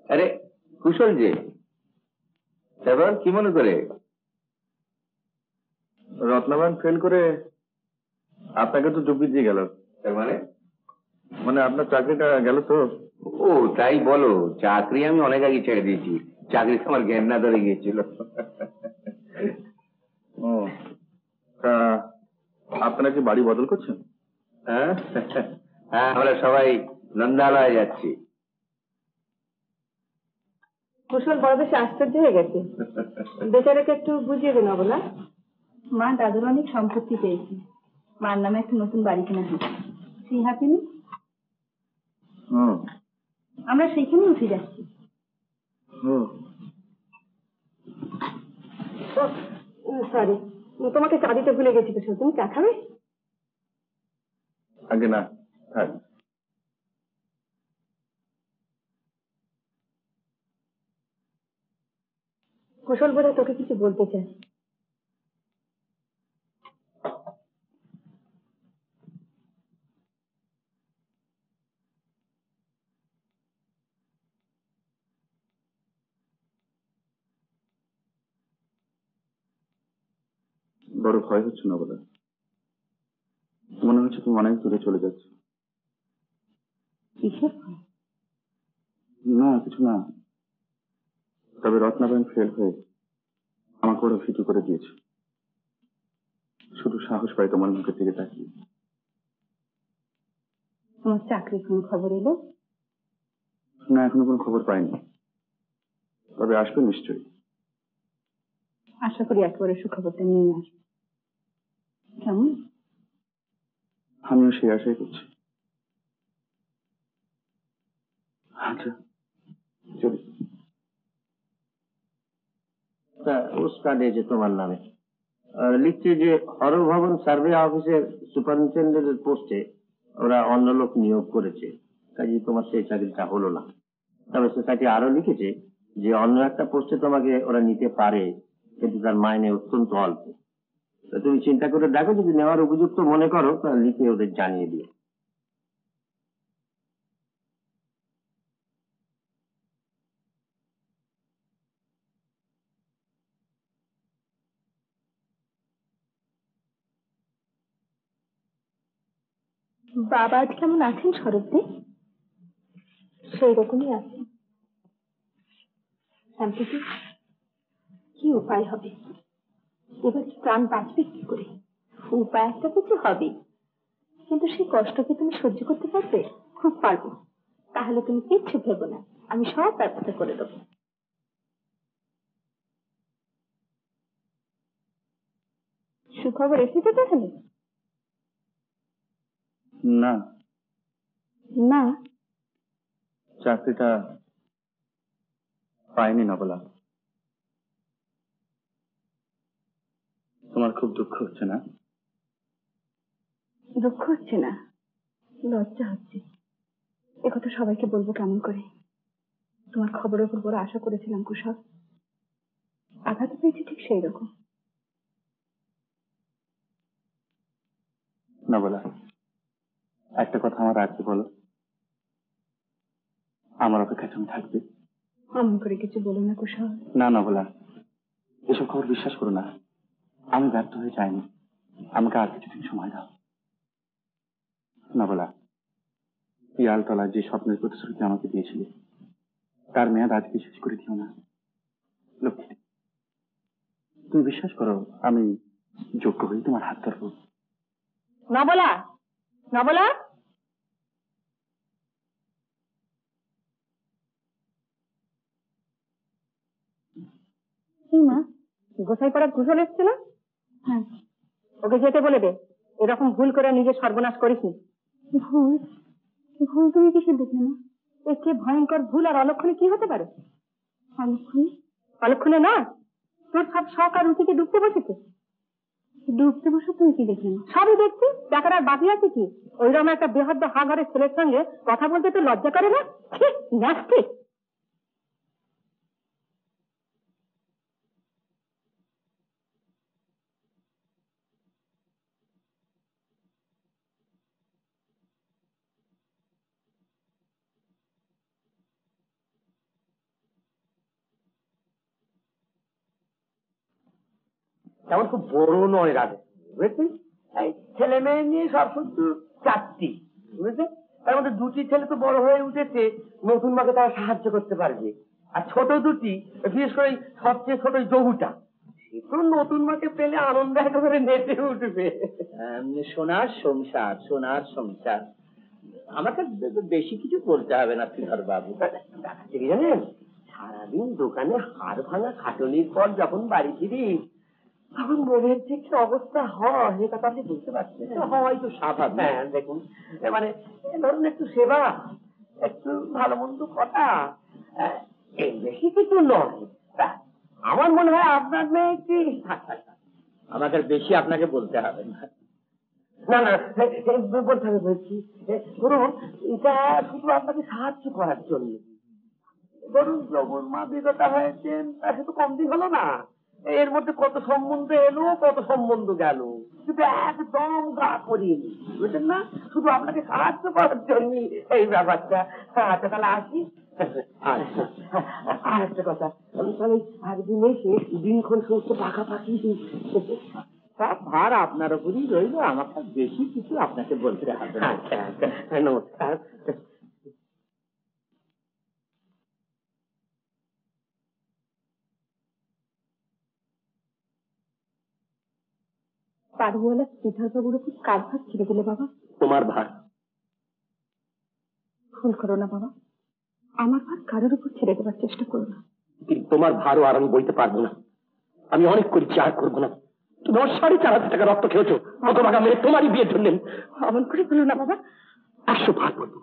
Speaker 3: আরে কুশল যে, এবার কি মনে করে?
Speaker 1: রত্নাবান ফেল করে আপনাকে তো যোগ দিয়ে গেল।
Speaker 3: তার
Speaker 1: মানে আপনার চাকরিটা গেল তো?
Speaker 3: ও তাই বলো, চাকরি আমি অনেক আগে ছেড়ে দিয়েছি। চাকরি আমার জ্ঞান না ধরে গিয়েছিল।
Speaker 1: ও, তা আপনারা কি বাড়ি বদল করছেন?
Speaker 3: হ্যাঁ, আমরা সবাই নন্দালয়ে যাচ্ছি।
Speaker 2: কুশল বড় বেশি আশ্চর্য হয়ে গেছে। বেচারাকে একটু বুঝিয়ে দেন বলা। মা দাদুর অনেক সম্পত্তি পেয়েছে, মার নামে একটা নতুন বাড়ি কেনা হয়েছে। সেই হ্যাপিনি আমরা সেইখানে উঠে যাচ্ছি। সরি, তোমাকে চা দিতে ভুলে গেছি। কুশল, তুমি চা খাবে?
Speaker 1: আগে না, থাক।
Speaker 2: কুশল বোধহয় তোকে কিছু বলতে চায়।
Speaker 1: বড় ভয় হচ্ছে না বলে, মনে হচ্ছে তুমি অনেক দূরে চলে যাচ্ছ।
Speaker 2: কিসের ভয়?
Speaker 1: না, কিছু না। তবে রত্নাবান ফেল হয়ে আমাকে ওরা ফিটু করে দিয়েছে। শুধু সাহস পাই তোমার মুখের দিকে তাকিয়ে।
Speaker 2: তোমার চাকরির কোন খবর এলো?
Speaker 1: না, এখনো কোনো খবর পাইনি, তবে আসবে নিশ্চয়ই।
Speaker 2: আশা করি একেবারে সুখবরটা নিয়ে আসবে। কেমন?
Speaker 1: আমিও সেই আশাই করছি। আচ্ছা, চলি।
Speaker 3: পোস্টকার্ড এসে তোমার নামে লিখছে যে হর ভবন সার্ভে অফিসের সুপারিনটেন্ডেন্টের পোস্টে ওরা অন্য লোক নিয়োগ করেছে, কাজে তোমার সেই চাকরিটা হলো না। তবে সোসাইটি আরো লিখেছে যে অন্য একটা পোস্টে তোমাকে ওরা নিতে পারে, কিন্তু তার মাইনে অত্যন্ত অল্প। তো তুমি চিন্তা করে দেখো, যদি নেওয়ার উপযুক্ত মনে করো তাহলে লিখে ওদের জানিয়ে দিও।
Speaker 2: বাবা আজ কেমন আছেন শরৎদি? সেই রকমই আছেন। শান্তিদি, কি উপায় হবে এবার? প্রাণ বাঁচবে কি করে? উপায় একটা কিছু হবে, কিন্তু সেই কষ্টকে তুমি সহ্য করতে পারবে? খুব পারবো। তাহলে তুমি কিচ্ছু ভেবো না, আমি সব ব্যবস্থা করে দেবো। সুখবর এসেছে তাহলে?
Speaker 1: না,
Speaker 2: না,
Speaker 1: চাকরিটা পাইনি না বলা। তোমার খুব দুঃখ হচ্ছে না?
Speaker 2: দুঃখ হচ্ছে না, লজ্জা হচ্ছে। একথা সবাইকে বলবো কেমন করে? তোমার খবরের উপর বড় আশা করেছিলাম কুশল, আঘাত পেয়েছি ঠিক সেই রকম।
Speaker 1: না বলা, একটা কথা আমার রাখতে বলো, আমার অপেক্ষা তুমি থাকবে?
Speaker 2: এমন করে কিছু বলো না কুশল।
Speaker 1: না না বলা, এসব খবর বিশ্বাস করো না। আমি ব্যর্থ হয়ে যাইনি, আমাকে আর কিছুদিন সময় দাও। না বলা, পিয়ালতলায় যে স্বপ্নের প্রতিশ্রুতি আমাকে দিয়েছিলে তার মেয়াদ আজকে শেষ করে দিও না লক্ষ্মী। তুমি বিশ্বাস করো, আমি যোগ্য হয়ে তোমার হাত ধরবো।
Speaker 2: না বলা, না বলা। কি মা, গোসাই পাড়ার কুশল এসছে না? হ্যাঁ, ওকে যেতে বলে দে। এরকম ভুল করে নিজের সর্বনাশ করিসনি। ভুল? ভুল তুমি কিসে দেখলে না? এর চেয়ে ভয়ঙ্কর ভুল আর অলক্ষণে কি হতে পারে? অলক্ষণে? অলক্ষণে না, তোর সব শখ আর রুচিকে ডুবতে বসেছে। ডুবতে বসে তুমি কি দেখলে না? সবই দেখছি, দেখার আর বাকি আছে কি? ওইরকম একটা বেহদ্দ হা ঘরের ছেলের সঙ্গে কথা বলতে তো লজ্জা করে না? নাস্তি।
Speaker 4: তেমন খুব বড় নয় রাধে, বুঝেছিস? এই ছেলে মেয়ে নিয়ে সব শুধু 4টি, বুঝেছিস? তার মধ্যে 2টি ছেলে তো বড় হয়ে উঠেছে, নতুন মাকে তারা সাহায্য করতে পারবে। আর ছোট 2টি, বিশেষ করে সবচেয়ে ছোট যোগুটা, সে তো নতুন মাকে পেলে আনন্দ একেবারে নেচে উঠবে।
Speaker 3: সোনার সংসার, সোনার সংসার। আমাকে বেশি কিছু বলতে হবে না শ্রীধর বাবু।
Speaker 4: ঠিক জানেন, সারাদিন দোকানে হাড় ভাঙা খাটনির পর যখন বাড়ি ফিরি, তখন মনের যে কি অবস্থা হয় সে কথা আপনি বুঝতে পারছেন।
Speaker 3: হওয়াই তো স্বাভাবিক।
Speaker 4: হ্যাঁ দেখুন, মানে ধরুন একটু সেবা, একটু ভালো মন্দ কথা, এই বেশি কিছু নয়। তা, আমার মনে হয় আপনার মেয়ে কি
Speaker 3: আমাকে বেশি আপনাকে বলতে হবে না।
Speaker 4: না না বলতে হবে বলছি, ধরুন এটা শুধু আপনাকে সাহায্য করার জন্য। ধরুন প্রভুর মা বিগতা হয়েছেন, তা সে তো কম দিন হলো না। এর মধ্যে কত সম্বন্ধ এলো, কত সম্বন্ধ গেল, কিন্তু একদম গা করিনি, বুঝলেন না? শুধু আপনাকে সাহায্য করার জন্য এই ব্যাপারটা। আচ্ছা তাহলে আসি। আর একটা কথা, তাহলে একদিন এসে দিনক্ষণ সমস্ত পাকাপাকি
Speaker 3: সব ভার আপনার উপরই রইল, আমাকে বেশি কিছু আপনাকে বলতে হবে না।
Speaker 4: আচ্ছা আচ্ছা, নমস্কার।
Speaker 2: বাড়িওয়ালা শ্রীধর বাবুর উপর কার ভার ছেড়ে দিলে বাবা?
Speaker 3: তোমার ভার।
Speaker 2: ভুল করো না বাবা, আমার ভার কারোর উপর ছেড়ে দেওয়ার চেষ্টা করো না।
Speaker 4: কিন্তু তোমার ভারও আর আমি বইতে পারবো না। আমি অনেক করেছি, আর করবো না। তুমি আমার 4,500 টাকা রক্ত খেয়েছো, অতভাগা মেয়ে তোমারই বিয়ের জন্য।
Speaker 2: অমন করে বলো না বাবা।
Speaker 4: 100 বার বলবো।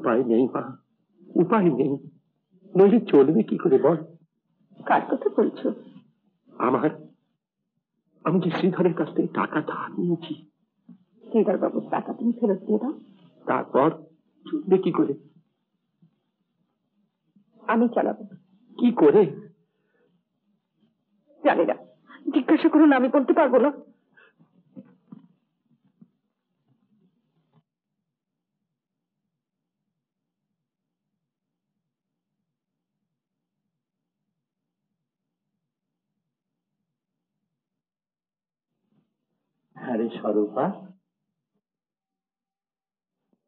Speaker 3: উপায় নেই মা, উপায় নেই, নইলে চলবে কি করে বল?
Speaker 2: কার কথা বলছো?
Speaker 3: আমি যে শ্রীধরের কাছ থেকে টাকা ধার নিয়েছি।
Speaker 2: শ্রীধর বাবুর টাকা তুমি ফেরত দিয়ে দাও।
Speaker 3: তারপর চলবে কি করে?
Speaker 2: আমি চালাবো।
Speaker 3: কি করে?
Speaker 2: জানি না, জিজ্ঞাসা করুন, আমি বলতে পারবো না।
Speaker 3: আরে স্বরূপা,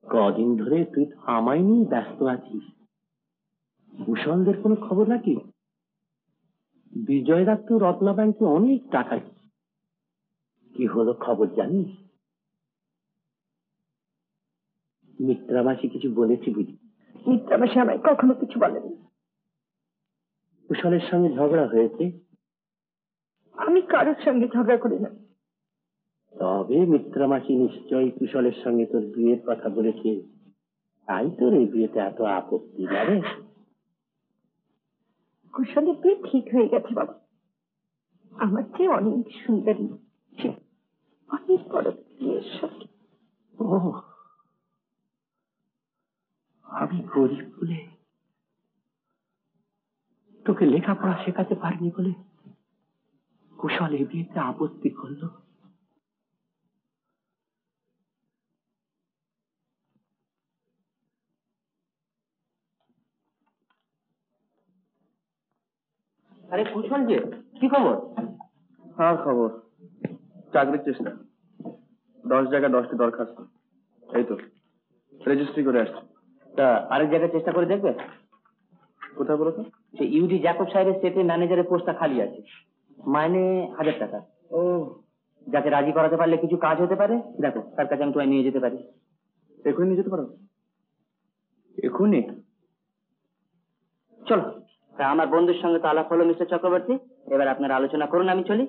Speaker 3: কদিন ধরে তুই আমায় নিয়ে ব্যস্ত আছিস, কুশলদের কোনো খবর নাকি? বিজয় দা তো রত্না ব্যাংকে অনেক টাকা দিচ্ছে। কি হলো খবর জানিস? মিত্রামাসি কিছু বলেছি বুঝি?
Speaker 2: মিত্রামাসি আমায় কখনো কিছু বলেনি।
Speaker 3: কুশলের সঙ্গে ঝগড়া হয়েছে?
Speaker 2: আমি কারোর সঙ্গে ঝগড়া করি না।
Speaker 3: তবে মিত্রামাসি নিশ্চয়ই কুশলের সঙ্গে তোর বিয়ের কথা বলেছে, তাই তোর এই বিয়েতে এত আপত্তি যাবে?
Speaker 2: কুশলের বিয়ে ঠিক হয়ে গেছে বাবা, আমার চেয়ে অনেক সুন্দরী, অনেক বড় বিয়ের সঙ্গে।
Speaker 3: ও, আমি গরিব বলে, তোকে লেখাপড়া শেখাতে পারিনি বলে কুশল এই বিয়েতে আপত্তি করলো। আরে কুশল যে, কি খবর?
Speaker 1: আর খবর, চাকরির চেষ্টা, 10 জায়গায় 10টি দরখাস্ত, এই তো রেজিস্ট্রি করে আসছে।
Speaker 4: তা আরেক জায়গায় চেষ্টা করে দেখবে?
Speaker 1: কোথায় বলো তো?
Speaker 4: সে ইউডি জ্যাকব সাহেবের স্টেটে ম্যানেজারের পোস্টটা খালি আছে, মাইনে 1000 টাকা।
Speaker 1: ও,
Speaker 4: যাকে রাজি করাতে পারলে কিছু কাজ হতে পারে। দেখো, তার কাছে আমি তোমায় নিয়ে যেতে পারি।
Speaker 1: এখনই নিয়ে যেতে পারো? এখনই?
Speaker 4: চলো। তা আমার বন্ধুর সঙ্গে তো আলাপ হলো মিস্টার চক্রবর্তী, এবার আপনারা আলোচনা করুন, আমি চলি।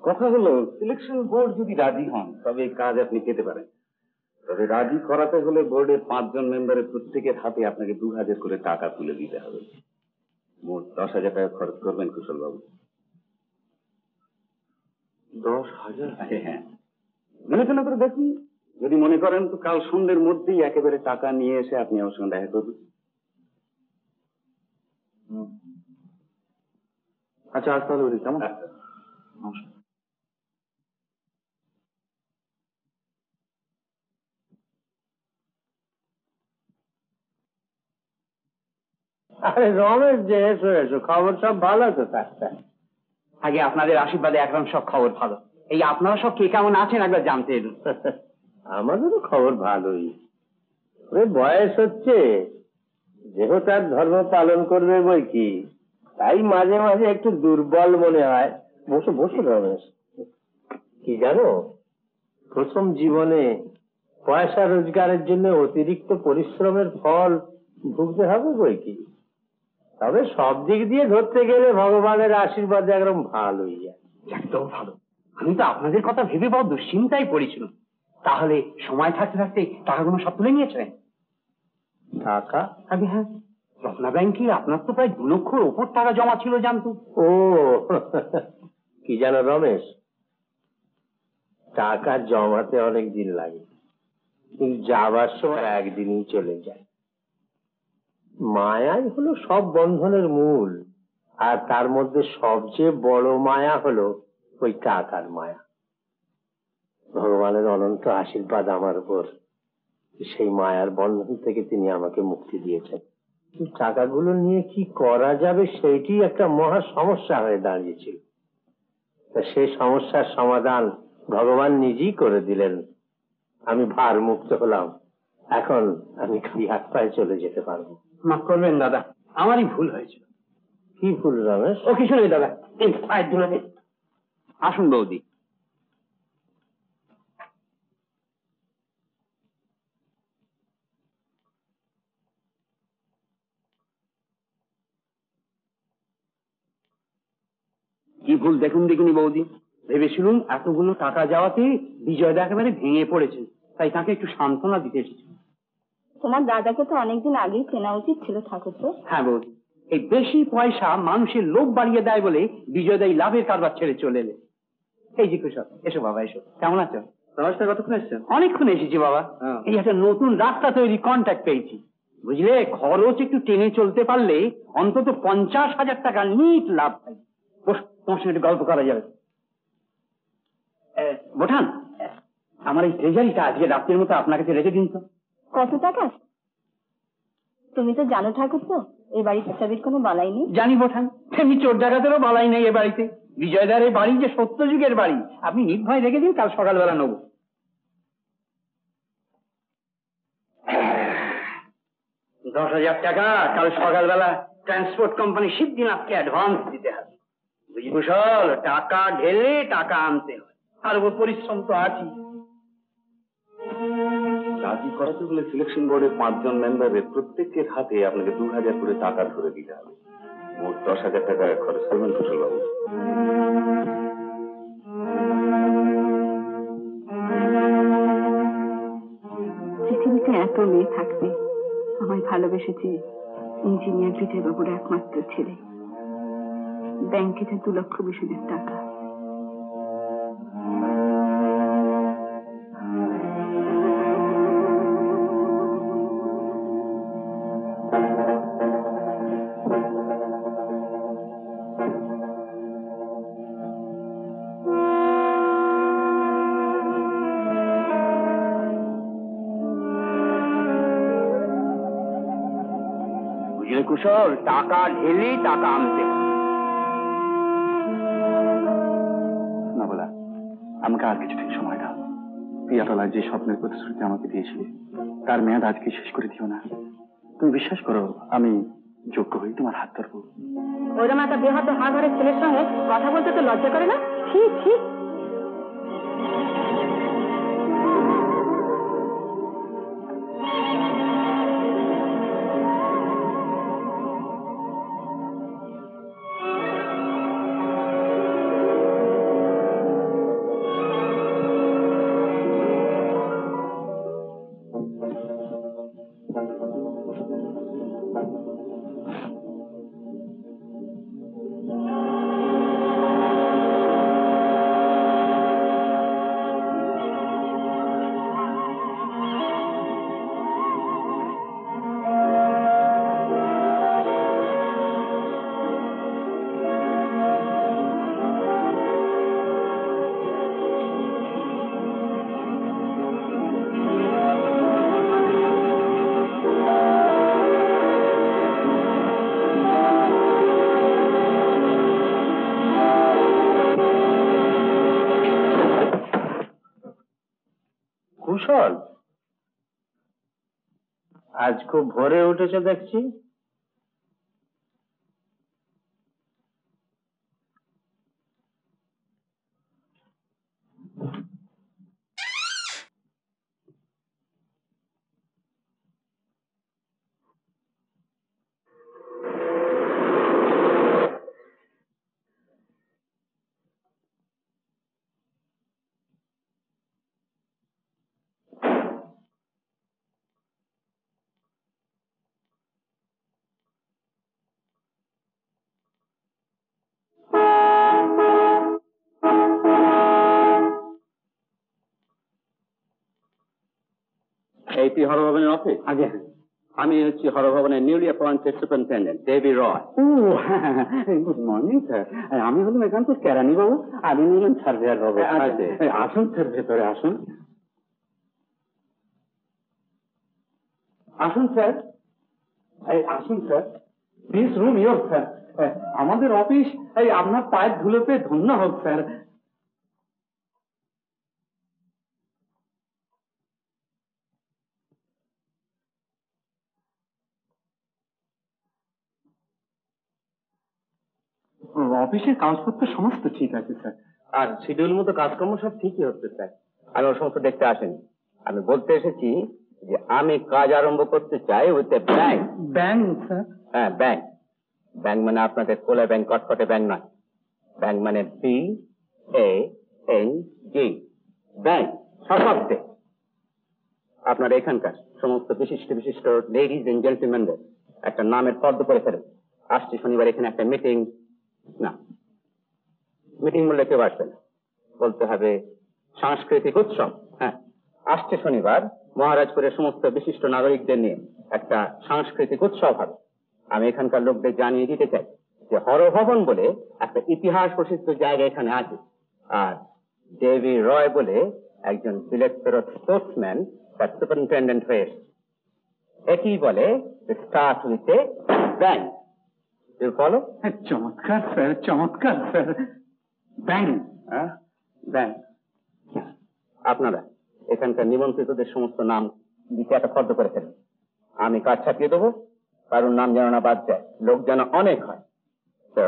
Speaker 5: কথা হলো, সিলেকশন বোর্ড যদি রাজি হন তবে এই কাজ আপনি পেতে পারেন। তবে রাজি করাতে হলে বোর্ডের 5 জন মেম্বারের প্রত্যেকের হাতে আপনাকে 2000 করে টাকা তুলে দিতে হবে। মোট 10,000 টাকা খরচ করবেন কুশল বাবু।
Speaker 1: 10,000?
Speaker 5: হ্যাঁ, বিবেচনা করে দেখুন, যদি মনে করেন তো কাল সন্ধ্যের মধ্যেই একেবারে টাকা নিয়ে এসে আপনি আমার সঙ্গে দেখা করবেন।
Speaker 1: আচ্ছা, আজ তাহলে বলি, কেমন?
Speaker 5: আচ্ছা।
Speaker 1: নমস্কার।
Speaker 3: আরে রমেশ যে, এসো এসো, খবর সব ভালো তো? তার
Speaker 4: আগে আপনাদের আশীর্বাদে একদম সব খবর ভালো। এই আপনারা সব কে কেমন আছেন একবার জানতে এলুন।
Speaker 3: আমাদেরও খবর ভালোই। ওই বয়স হচ্ছে, দেহ তার ধর্ম পালন করবে বই কি, তাই মাঝে মাঝে একটু দুর্বল মনে হয়। বসো বসো রমেশ। কি জানো, প্রথম জীবনে পয়সা রোজগারের জন্য অতিরিক্ত পরিশ্রমের ফল ভুগতে হবে বই কি। তবে সব দিক দিয়ে ধরতে গেলে ভগবানের আশীর্বাদ একদম ভালোই আছে।
Speaker 4: একদম ভালো। আমি তো আপনাদের কথা ভেবে বড় দুশ্চিন্তায় পড়েছিলাম। তাহলে সময় থাকতে থাকতে টাকাগুলো সব তুলে নিয়েছিলেন?
Speaker 3: টাকা?
Speaker 4: আগে হ্যাঁ, রত্না ব্যাংকে আপনার তো প্রায় 2 লক্ষর ওপর টাকা জমা ছিল জানতো।
Speaker 3: ও কি জানো রমেশ, টাকা জমাতে অনেক দিন লাগে, কিন্তু যাবার সময় একদিনই চলে যায়। মায়াই হলো সব বন্ধনের মূল, আর তার মধ্যে সবচেয়ে বড় মায়া হলো ওই টাকার মায়া। ভগবানের অনন্ত আশীর্বাদ আমার উপর, সেই মায়ার বন্ধন থেকে তিনি আমাকে মুক্তি দিয়েছেন। টাকাগুলো নিয়ে কি করা যাবে সেইটি একটা মহা সমস্যা হয়ে দাঁড়িয়েছিল। তা সেই সমস্যার সমাধান ভগবান নিজেই করে দিলেন। আমি ভার মুক্ত হলাম, এখন আমি খালি হাত পায়ে চলে যেতে পারবো।
Speaker 4: মাফ করবেন দাদা, আমারই ভুল হয়েছিল।
Speaker 3: কি ভুল রমেশ?
Speaker 4: ও কিছু নেই দাদা, এই পায়ের ধুলো নেই। আসুন বৌদি। কি ভুল দেখুন দেখিনি বৌদি। ভেবেছিলুম এতগুলো টাকা যাওয়াতে বিজয়দা একেবারে ভেঙে পড়েছে, তাই তাকে একটু সান্ত্বনা দিতে এসেছি।
Speaker 2: তোমার দাদাকে তো অনেকদিন আগেই চেনা উচিত ছিল ঠাকুরপো।
Speaker 4: হ্যাঁ বৌদি, এই বেশি পয়সা মানুষের লোভ বাড়িয়ে দেয় বলে বিজয়দা এই লাভের কারবার ছেড়ে চলে এলে। এই যে কুশল, এসো বাবা এসো, কেমন আছো?
Speaker 1: নমস্কার, কতক্ষণ এসছেন?
Speaker 4: অনেকক্ষণ এসেছি বাবা।
Speaker 1: হ্যাঁ।
Speaker 4: এই একটা নতুন রাস্তা তৈরি কন্ট্রাক্ট পেয়েছি, বুঝলে, খরচ একটু টেনে চলতে পারলে অন্তত 50,000 টাকা নিট লাভ পাই। বস, তোমার সঙ্গে একটু গল্প করা যাবে। বোঠান, আমার এই ট্রেজারিটা আজকে রাত্রের মতো আপনার কাছে রেখে দিন তো।
Speaker 2: কত টাকা? তুমি তো জানো ঠাকুরপো, এই বাড়ির চাবির কোনো বালাই নেই।
Speaker 4: জানি বোঠান, তেমনি চোর ডাকাতেরও বালাই নেই এ বাড়িতে। বিজয়দার এই বাড়ি যে সত্যযুগের বাড়ি, আপনি নির্ভয় রেখে দিন, কাল সকালবেলা নেব। 10,000 টাকা কাল সকালবেলা ট্রান্সপোর্ট কোম্পানি সিদ্ধিনাথকে অ্যাডভান্স দিতে হবে। বুঝি কুশল, টাকা ঢেলে টাকা আনতে হয়, আর ওর পরিশ্রম তো আছে।
Speaker 5: রাজি করাতে হলে সিলেকশন বোর্ডের 5 জন মেম্বারের প্রত্যেকের হাতে আপনাকে 2,000 করে টাকা ধরে দিতে হবে। মোট 10,000 টাকা খরচ করবেন কুশল বাবু।
Speaker 2: পৃথিবীতে এত মেয়ে থাকতে আমায় ভালোবেসেছে ইঞ্জিনিয়ার বিজয় বাবুর একমাত্র ছেলে। ব্যাংকে 2,20,000 টাকা।
Speaker 4: বুঝলে কুশল, টাকা ঢেলে টাকা আনতে হয়।
Speaker 1: না বলা, আমাকে আর কিছুদিন সময় দাও। পিয়াতলা যে স্বপ্নের প্রতিশ্রুতি আমাকে দিয়েছিলে তার মেয়াদ আজকে শেষ করে দিও না। তুমি বিশ্বাস করো, আমি যোগ্য হই তোমার হাত ধরবো।
Speaker 2: ওইরকম একটা বেহাত হাত ধরে ছেলের সঙ্গে কথা বলতে তো লজ্জা করে না? ঠিক ঠিক।
Speaker 3: কুশল, আজ খুব ভোরে উঠেছো দেখছি।
Speaker 5: এইটি হরভবনের অফিস?
Speaker 4: আগে
Speaker 5: আমি হচ্ছি হরভবনের নিউলি অ্যাপয়েন্টেড সুপারিনটেন্ডেন্ট দেবী রয়।
Speaker 4: ও, গুড মর্নিং স্যার। আমি হলাম এখানকার কেরানি বাবু, আমি নিলাম সার্ভেয়ার বাবু। আসুন স্যার, ভেতরে আসুন। আসুন স্যার, আসুন sir. This room your sir. আমাদের অফিস এই আপনার পায়ের ধুলো পেয়ে ধন্য হোক স্যার। অফিসের কাগজপত্র সমস্ত ঠিক আছে স্যার।
Speaker 3: আর শিডিউল মতো কাজকর্ম সব ঠিকই হচ্ছে স্যার। আমি ওর সমস্ত দেখতে আসেনি, আমি বলতে এসেছি যে আমি কাজ আরম্ভ করতে চাই with a bank.
Speaker 4: Bank sir?
Speaker 3: হ্যাঁ, ব্যাংক। ব্যাংক মানে আপনাদের কোলে ব্যাংক, কটকটে ব্যাংক নয়। ব্যাংক মানে BANG, ব্যাংক, সশব্দে। আপনার এখানকার
Speaker 4: সমস্ত বিশিষ্ট বিশিষ্ট লেডিজ এন্ড জেন্টলম্যানদের একটা নামের ফর্দ করে ফেলেন। আসছে শনিবার এখানে একটা মিটিং, না মিটিং বললে কেউ আসবে না, বলতে হবে সাংস্কৃতিক উৎসব। হ্যাঁ, আসছে শনিবার মহারাজপুরের সমস্ত বিশিষ্ট নাগরিকদের নিয়ে একটা সাংস্কৃতিক উৎসব হবে। আমি এখানকার লোকদের জানিয়ে দিতে চাই যে হরভবন বলে একটা ইতিহাস প্রসিদ্ধ জায়গা এখানে আছে, আর দেবী রয় বলে একজন বিলেত ফেরত স্পোর্টসম্যান তার সুপারিনটেন্ডেন্ট হয়েছে। একই বলে start with a bang. Follow?
Speaker 5: চমৎকার স্যার, চমৎকার স্যার। ব্যাং,
Speaker 4: ব্যাং। আপনারা এখানকার নিমন্ত্রিতদের সমস্ত নাম লিখে একটা ফর্দ করে ফেলেন। আমি কাজ ছাপিয়ে দেবো, কারণ নাম যেন না বাদ যায়, লোক যেন অনেক হয়। So,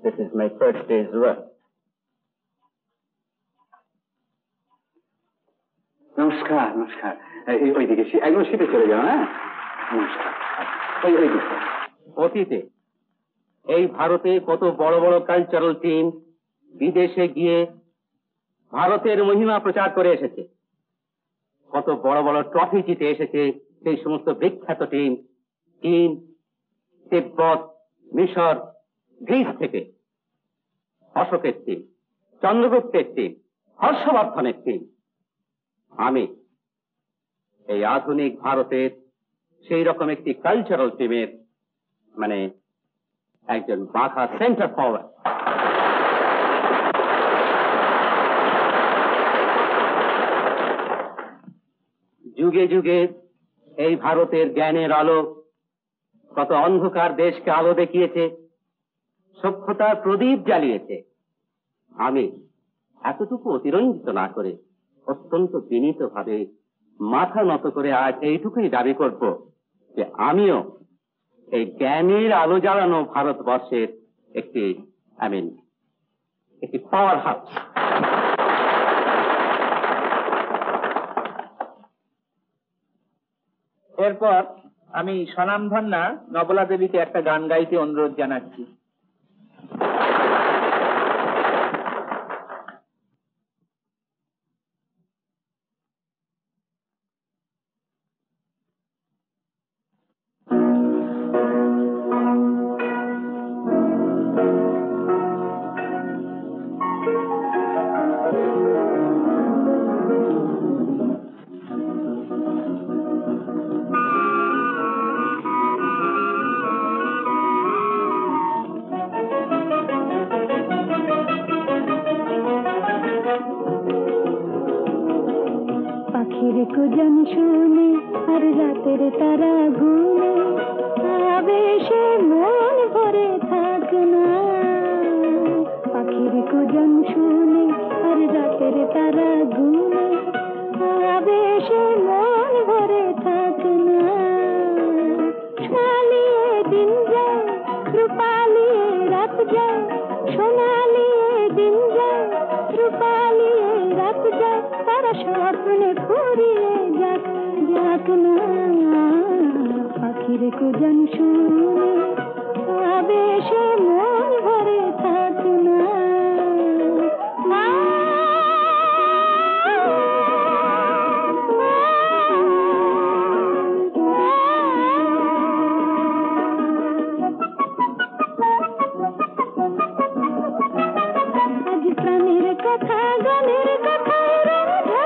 Speaker 4: this is my first day's work.
Speaker 5: নমস্কার, নমস্কার। ওইদিকে একদম শীতে চলে যাও। হ্যাঁ, নমস্কার। ওইদিকে
Speaker 4: অতীতে এই ভারতে কত বড় বড় কালচারাল টিম বিদেশে গিয়ে ভারতের মহিমা প্রচার করে এসেছে, কত বড় বড় ট্রফি জিতে এসেছে সেই সমস্ত বিখ্যাত টিম চীন, তিব্বত, মিশর, গ্রিস থেকে। অশোকের টিম, চন্দ্রগুপ্তের টিম, হর্ষবর্ধনের টিম। আমি এই আধুনিক ভারতের সেই রকম একটি কালচারাল টিমের মানে একজন বাঁকা সেন্টার ফরওয়ার্ড। যুগে যুগে এই ভারতের জ্ঞানের আলো কত অন্ধকার দেশকে আলো দেখিয়েছে, সভ্যতার প্রদীপ জ্বালিয়েছে। আমি এতটুকু অতিরঞ্জিত না করে অত্যন্ত বিনীত ভাবে মাথা নত করে আজ এইটুকুই দাবি করব যে আমিও এই জ্ঞানের আলো জ্বালানো ভারতবর্ষের একটি একটি পাওয়ার হাউস।
Speaker 6: এরপর আমি স্বনামধন্যা নবলা দেবীকে একটা গান গাইতে অনুরোধ জানাচ্ছি।
Speaker 2: পাখির কুজন শুনে আর রাতের তারা ঘুমে আবেশে মন ভরে থাক না। পাখির কুজন শুনে আর রাতের তারা ঘুমে আবেশে মন ভরে থাক না। সোনালিয়ে দিন যায়, রূপালিয়ে রাত যায়, সোনালিয়ে দিন যায়, রূপালিয়ে রাত যায়, তারা স্বপ্নে ফুরিয়ে যাক যাক না। পাখির কুজন শুনে আবেশে মন ভরে থাক না। আজ প্রাণের কথা গানের কথা রং ঝরা,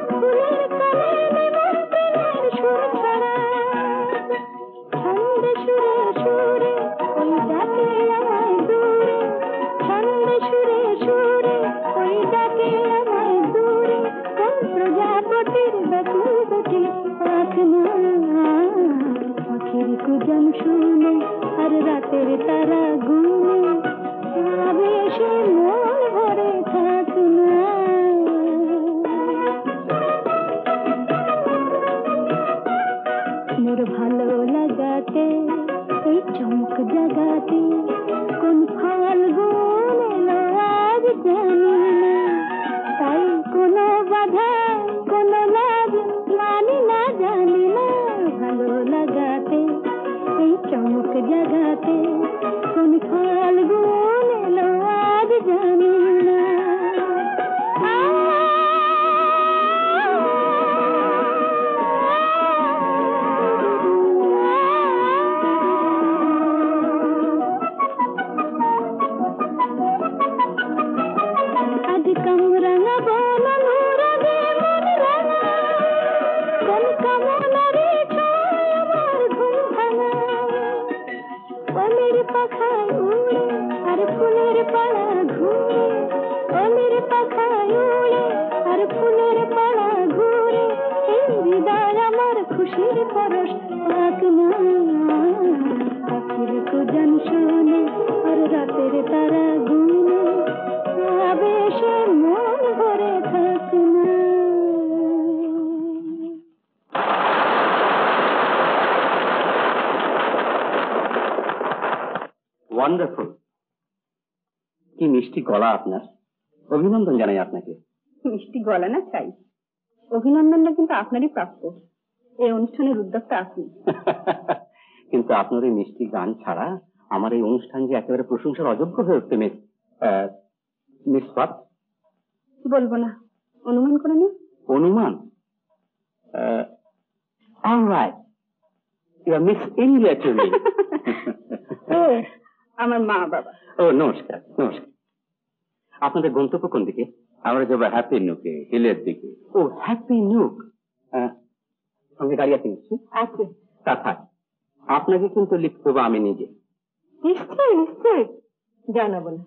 Speaker 2: ফুলের কানে নিমন্ত্রণের সুর ছড়া, ছন্দে সুরে সুরে ওই ডাকে আমায় দূরে, ছন্দে সুরে সুরে ওই ডাকে আমায় দূরে, কোন প্রজাপতির ব্যাকুল দুটি পাখ না। পাখির কুজন শুনে আর রাতের তারা ঘুমে আবেশে মন ভরে থাক না। মোর ভালো লাগাতে এই চমক জাগাতে কোন ফাল্গুন এলো আজ জানি না, তাই কোনো বাধা কোনো লাভ মানি না জানি না। ভালো লাগাতে এই চমক জাগাতে কোন ফাল্গুন খুশির পরশ থাক না, পাখির তো জান শোনে আর রাতের তারা গুনে, আবেশে মন ভরে থাক না।
Speaker 1: ওয়ান্ডারফুল, কি মিষ্টি গলা আপনার, অভিনন্দন জানাই আপনাকে।
Speaker 2: মিষ্টি গলা না চাই, অভিনন্দনটা কিন্তু আপনারই প্রাপ্য। এই অনুষ্ঠানের উদ্যোক্তা আপনি।
Speaker 1: কিন্তু আপনার এই মিষ্টি গান ছাড়া আমার এই অনুষ্ঠান যে একেবারে প্রশংসার অযোগ্য হয়ে উঠতে মিস পাপ।
Speaker 2: বলবো না, অনুমান করে নিন।
Speaker 1: অনুমান? Alright, you are miss India to me.
Speaker 2: ও আমার মা বাবা।
Speaker 1: ও নমস্কার নমস্কার। আপনাদের গন্তব্য কোন দিকে? আমরা যাবো হ্যাপি নুকে, হিলের দিকে। ও হ্যাপি নুক, সঙ্গে গাড়ি আছে নিশ্চয়ই?
Speaker 2: আছে।
Speaker 1: তা থাক, আপনাকে কিন্তু লিখতে দেবো আমি নিজে।
Speaker 2: নিশ্চয় নিশ্চয়, জানাবো না।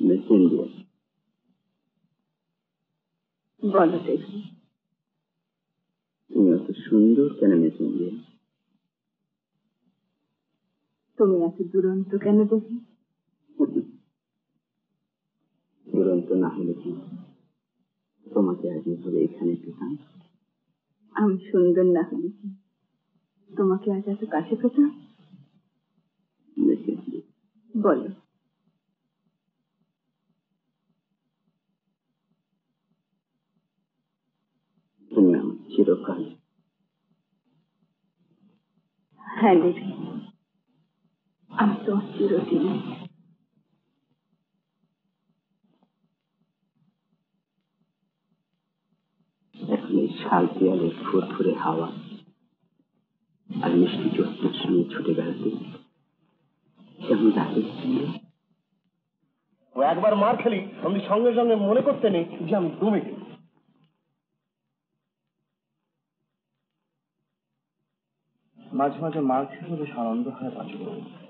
Speaker 1: মিস ইন্ডিয়া,
Speaker 2: বলো দেখি,
Speaker 1: তুমি এত সুন্দর কেন মিস ইন্ডিয়া?
Speaker 2: তুমি এত দুরন্ত কেন দেখি?
Speaker 1: দুরন্ত না হলে কি তোমাকে আজ এভাবে এখানে পেতাম?
Speaker 2: আমি সুন্দর না হলে কি তোমাকে আজ এত কাছে পেতাম?
Speaker 1: মিস ইন্ডিয়া,
Speaker 2: বলো।
Speaker 1: তুমি আমার চিরকাল।
Speaker 2: হ্যাঁ দেবী, আমি তোমার চিরদিন।
Speaker 1: এখন এই শাল পিয়ালের ফুরফুরে হাওয়া আর মিষ্টি জ্যোৎস্নার সঙ্গে ছুটে বেড়াতে কেমন লাগে?
Speaker 3: ও একবার মার খেলি আমি সঙ্গে সঙ্গে মনে করতে নেই যে আমি দমে গেছি।
Speaker 1: মাঝে মাঝে মার খেলে বেশ আনন্দ হয় বাঁচব।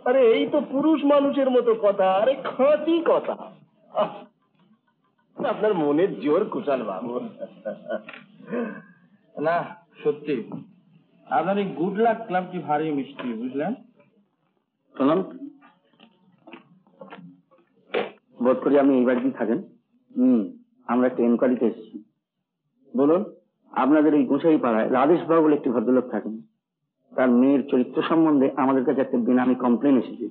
Speaker 3: আরে এই তো পুরুষ মানুষের মতো কথা, আরে খাঁটি কথা। আপনার মনের জোর কুশাল বাবু।
Speaker 1: না সত্যি, আপনার এই গুড লাক ক্লাবটি ভারী মিষ্টি, বুঝলেন? শুনুন, বোধ করি আপনি এই বাড়িতেই থাকেন। আমরা একটা এনকোয়ারিতে এসেছি। বলুন, আপনাদের এই গোসাই পাড়ায় রাধেশ বাবু বলে একটি ভদ্রলোক থাকেন, তার মেয়ের চরিত্র সম্বন্ধে আমাদের কাছে একটা বেনামি কমপ্লেন এসেছে।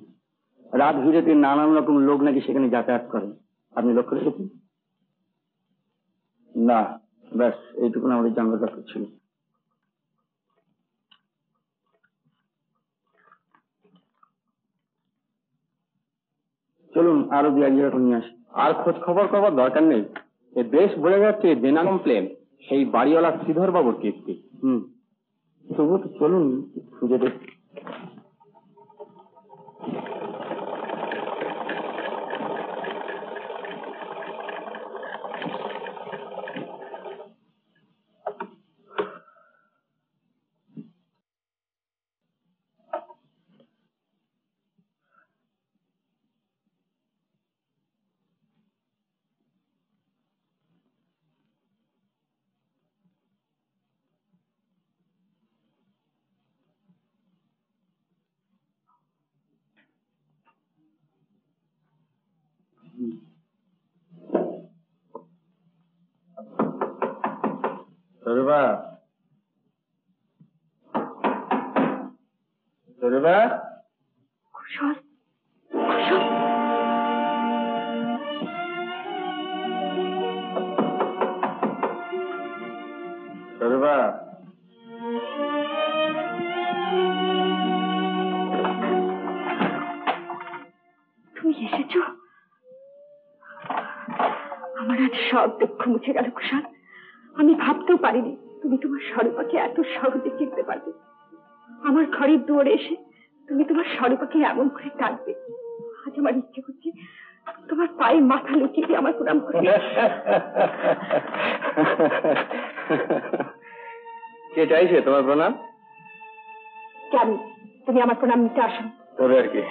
Speaker 1: রাত ভিড়েতে নানান রকম লোক নাকি সেখানে যাতায়াত করেন। আপনি লক্ষ্য রেখেছেন? না, ব্যাস এইটুকুন আমাদের জানার দরকার ছিল। চলুন আরো দু এক জায়গা নিয়ে আসি। আর খোঁজ খবর করবার দরকার নেই, এ বেশ বোঝা যাচ্ছে বেনা কমপ্লেন সেই বাড়িওয়ালা শ্রীধর বাবুর কীর্তি। তবু তো চলুন খুঁজে দেখ। সরবা, সরবা,
Speaker 2: কুশল, কুশল, সব দুঃখ মুছে গেল কুশাল। আমি ভাবতেও পারিনি তুমি তোমার স্বরূপাকে এত সহজে চিনতে পারবে। আমার ঘরের দুয়ারে এসে তুমি তোমার স্বরূপাকে এমন করে ডাকবে, আজ আমার ইচ্ছে করছে তোমার পায়ে মাথা লুকিয়ে দিয়ে আমার প্রণাম করে।
Speaker 1: কে চাইছে তোমার প্রণাম?
Speaker 2: জানি তুমি আমার প্রণাম নিতে আসো।
Speaker 1: তবে আর কি,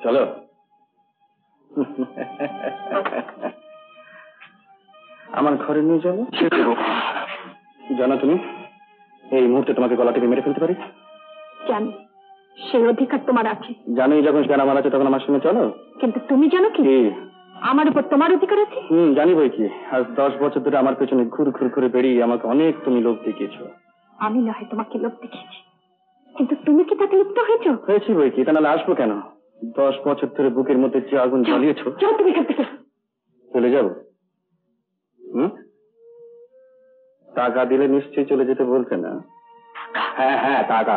Speaker 1: চলো। আমার ঘরে নিয়ে যাবো। জানো তুমি এই মুহূর্তে তোমাকে গলা থেকে মেরে ফেলতে পারি।
Speaker 2: জানি সেই অধিকার তোমার আছে।
Speaker 1: জানোই যখন জ্ঞান আমার আছে তখন আমার সঙ্গে চলো।
Speaker 2: কিন্তু তুমি জানো কি আমার উপর তোমার অধিকার আছে?
Speaker 1: জানি বই কি, আজ 10 বছর ধরে আমার পেছনে ঘুর ঘুর করে বেরিয়ে আমাকে অনেক তুমি লোভ দেখিয়েছো।
Speaker 2: আমি নয় তোমাকে লোভ দেখিয়েছি, কিন্তু তুমি কি তাতে লিপ্ত হয়েছো?
Speaker 1: হয়েছি বই কি, তা নাহলে আসবো কেন? 10 বছর ধরে বুকের মধ্যে যে আগুন জ্বালিয়েছো।
Speaker 2: যাও তুমি এখান থেকে।
Speaker 1: চলে যাবো? টাকা দিলে নিশ্চয়ই চলে যেতে বলছে না? হ্যাঁ হ্যাঁ, টাকা।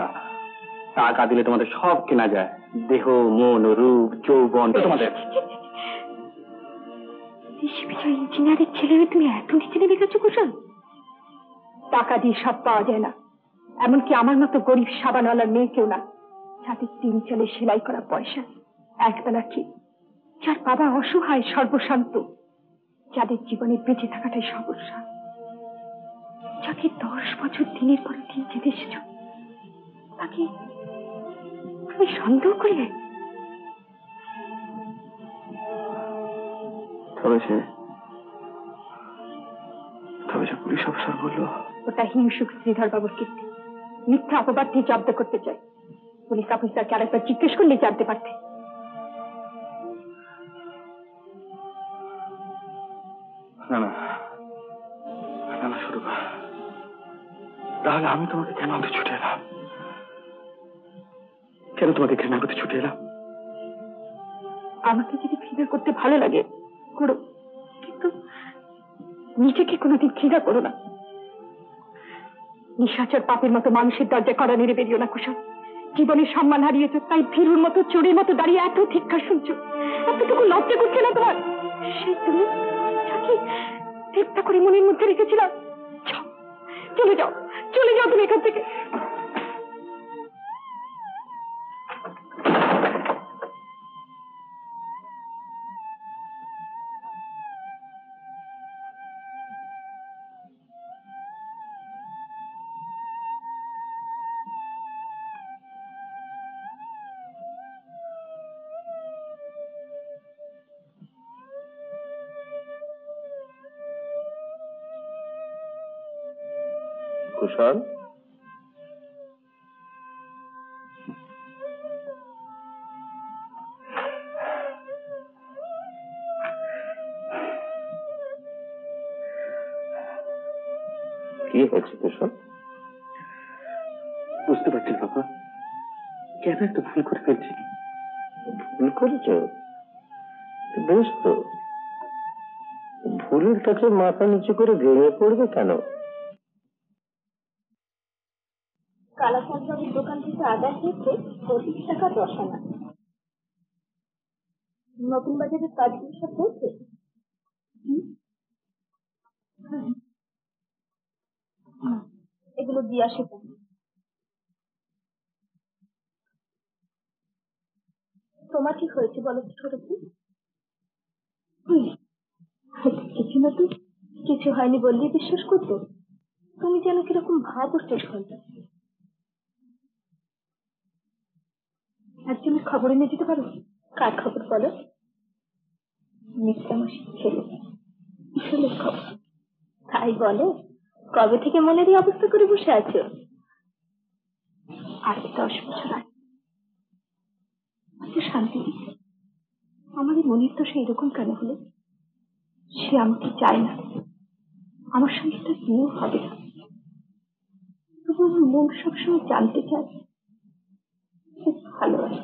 Speaker 1: টাকা দিলে তোমাদের সব কেনা যায়, দেহ, মন, রূপ, যৌবন তোমাদের।
Speaker 2: ইঞ্জিনিয়ারের ছেলে তুমি এত নিচে নেমে গেছো কুশল? টাকা দিয়ে সব পাওয়া যায় না, এমনকি আমার মতো গরিব সাবানওয়ালার মেয়েকেও না, যাদের 3 চালে সেলাই করা পয়সা, একবেলা ঠিক, যার বাবা অসহায় সর্বশান্ত, যাদের জীবনে বেঁচে থাকাটাই সমস্যা, যাকে 10 বছর দিনের পর দিন যেতে এসেছ, তাকে তুমি সন্দেহ করলে?
Speaker 1: তবে সে পুলিশ অফিসার বললো
Speaker 2: ওটা হিংসুক শ্রীধর বাবুর কীর্তি, মিথ্যা অপবাদ দিয়ে জব্দ করতে চাই। পুলিশ অফিসারকে আরেকবার জিজ্ঞেস করলে জানতে পারতে।
Speaker 1: না না না না স্বরূপা, তাহলে আমি তোমাকে কেন আনতে ছুটে এলাম? কেন তোমাকে ঘৃণা করতে ছুটে এলাম?
Speaker 2: আমাকে যদি ঘৃণা করতে ভালো লাগে করো, কিন্তু নিজেকে কোনোদিন ঘৃণা করো না। নিশাচর পাপের মতো মানুষের দরজায় কড়া নেড়ে বেরিও না কুশল। জীবনের সম্মান হারিয়েছ, তাই ভীরুর মতো চোরের মতো দাঁড়িয়ে এত ধিক্কার শুনছো। এতটুকু লজ্জা করছে না তোমার? সেই তুমি যাকে হত্যা করে মনের মধ্যে রেখেছিলাম। চলে যাও, চলে যাও তুমি এখান থেকে।
Speaker 3: কুশল, কি হয়েছে কুশল?
Speaker 1: বুঝতে পারছি না বাবা, কেন একটু ভুল করে ফেলছি।
Speaker 3: ভুল করেছ? বেশ তো, ভুলের কাছে মাথা নিচু করে ভেঙে পড়বে কেন?
Speaker 2: কালাচাঁদ দোকান থেকে আদায় হয়েছে 25 টাকা 10 আনা। নতুন বাজারের কাজগুলো সব হয়েছে? এগুলো দিয়ে আসে। তোমার কি হয়েছে বলো ছোট? কিছু না তো, কিছু হয়নি বললে বিশ্বাস করতো? তুমি যেন কিরকম ভাব শেষ করতে। একজনের খবর এনে দিতে পারো? কার খবর বলো? মিস্টামাসির ছেলে ছেলের খবর। তাই বলে? কবে থেকে মনের এই অবস্থা করে বসে আছো? আজ 10 বছর আগে আচ্ছা শান্তি দিচ্ছে। আমার মনের তো সেই রকম কেন হলো? সে আমাকে চায় না, আমার সঙ্গে তার বিয়ে হবে না, তবু আমার মন সবসময় জানতে চায় খুব ভালো আছে,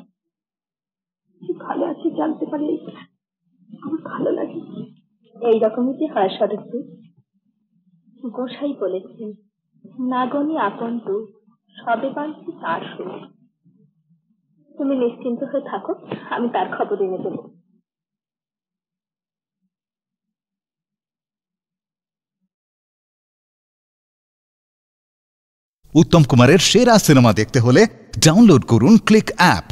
Speaker 2: খুব ভালো আছে জানতে পারলে আমার ভালো লাগে। এইরকমই যে হয় সদস্য। গোসাই বলেছেন, নাগনি আপন তো সবে পাচ্ছি তার শুনে। তুমি নিশ্চিন্ত হয়ে থাকো, আমি তার খবর এনে দেবো।
Speaker 7: উত্তম কুমারের সেরা সিনেমা দেখতে হলে ডাউনলোড করুন ক্লিক অ্যাপ।